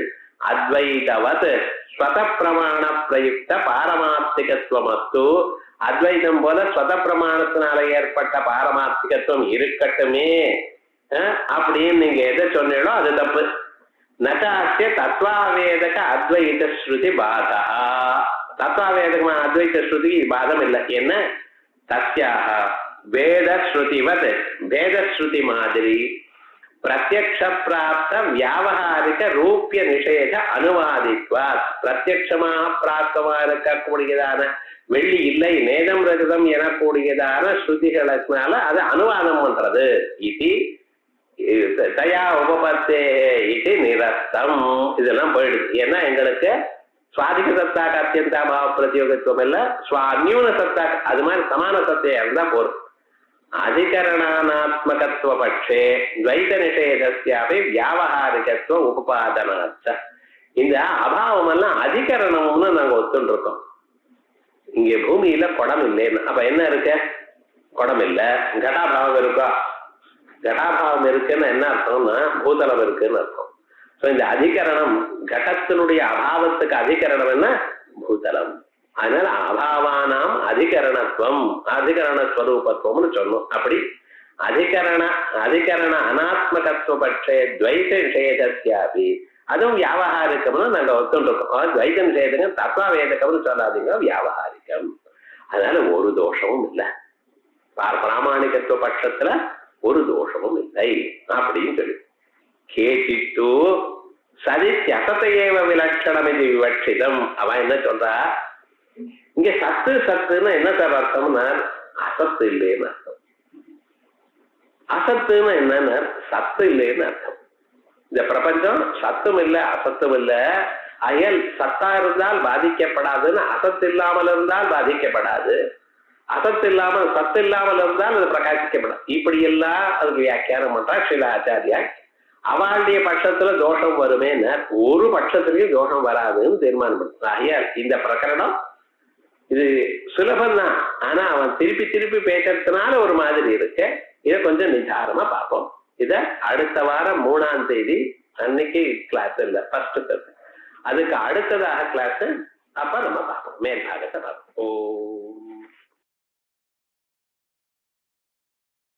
அத்வைதவத் ஸ்வத பிரமாண பிரயுக்த பாரமார்த்திகத்துவமஸ்து அத்வைதம் போல ஸ்வத பிரமாணத்தினால ஏற்பட்ட பாரமார்த்திகத்துவம் இருக்கட்டுமே அப்படின்னு நீங்க எதை சொன்னீங்களோ அது தப்பு. நச்சாஸ்ய தத்வாவேதக அத்வைத ஸ்ருதி பாதா தத்வாவேதகமான அத்வைத ஸ்ருதி பாதம் இல்லை. என்ன தஸ்யாக வேத ஸ்ருதிவத் வேத ஸ்ருதி மாதிரி பிரத்யக்ஷ பிராப்த வியாவகாரிக ரூபிய நிஷேத அனுவாதித்வா பிரத்யக்ஷமாக பிராப்தமா இருக்கக்கூடியதான வெள்ளி இல்லை நேதம் ரஜதம் எனக்கூடியதான ஸ்ருதிகளுக்குனால அது அனுவாதம் பண்றது இது தயா உபபத்தே இது நிரஸ்தம். இதெல்லாம் போயிடுது. ஏன்னா எங்களுக்கு சுவாதிக சத்தாக அத்தியந்தாபாவ பிரத்யோகத்துவம் இல்ல அந்யூன சத்தாக அது மாதிரி சமான சத்தையா இருந்தா போதும். அதிகரணாத்மகத்துவ பட்சே துவைத நிஷேதஸ்யாபி வியாவகாரிகத்துவ உபபாதனாச்ச இந்த அபாவம் எல்லாம் அதிகரணம்னு நாங்க ஒத்துட்டு இருக்கோம். இங்க பூமியில குடம் இல்லைன்னு அப்ப என்ன இருக்கு? குடம் இல்ல. கடாபாவம் இருக்கா? கடாபாவம் இருக்குன்னு என்ன அர்த்தம்னா பூதளம் இருக்குன்னு அர்த்தம். இந்த அதிகரணம் கடத்தினுடைய அபாவத்துக்கு அதிகரணம் என்ன? பூதளம். அதனால அபாவானாம் அதிகரணத்துவம் அதிகரணஸ்வரூபத்துவம்னு சொன்னோம். அப்படி அதிகரண அனாத்மகத்துவ பட்சே துவைத நிஷேதஸ்யாபி அதுவும் வியாவகாரிக்கம்னு நாங்க ஒத்துருக்கோம். துவைத நிஷேதம் தத்வாவேதகம்னு சொல்லாதீங்க, வியாவகாரிக்கம். அதனால ஒரு தோஷமும் இல்லை. பிராமணிகத்துவ பட்சத்துல ஒரு தோஷமும் இல்லை அப்படின்னு சொல்லி கேட்டிட்டு சதித்யசத்தையேவ விலட்சணம் இது விவட்சிதம். அவன் என்ன சொல்றா? இங்க சத்துன்னு என்ன சார் அர்த்தம்னா அசத்து இல்லைன்னு அர்த்தம். அசத்துன்னு என்னன்னா சத்து இல்லைன்னு அர்த்தம். இந்த பிரபஞ்சம் சத்தும் இல்லை அசத்தும் இல்லை. அயல் சத்தா இருந்தால் பாதிக்கப்படாதுன்னு அசத்து இல்லாமல் இருந்தால் பாதிக்கப்படாது, அசத்து இல்லாமல் சத்து இல்லாமல் இருந்தால் அது பிரகாசிக்கப்படாது. இப்படி எல்லாம் அதுக்கு வியாக்கியானம் பண்றா ஸ்ரீல ஆச்சாரியா. அவளுடைய பட்சத்துல தோஷம் வருமேன்னு ஒரு பட்சத்திலையும் தோஷம் வராதுன்னு தீர்மானம் பண்றான். ஆகையால் இந்த பிரகரணம் இது சுலபம் தான். ஆனா அவன் திருப்பி திருப்பி பேசுறதுனால ஒரு மாதிரி இருக்கு. இதை கொஞ்சம் நிதானமா பார்ப்போம். இத அடுத்த வாரம் 3ஆம் தேதி அன்னைக்கு கிளாஸ் இல்ல, ஃபர்ஸ்ட் கிளாஸ். அதுக்கு அடுத்ததாக கிளாஸ் அப்ப நம்ம பார்ப்போம். மேல் பாகத்தை பார்ப்போம். ஓ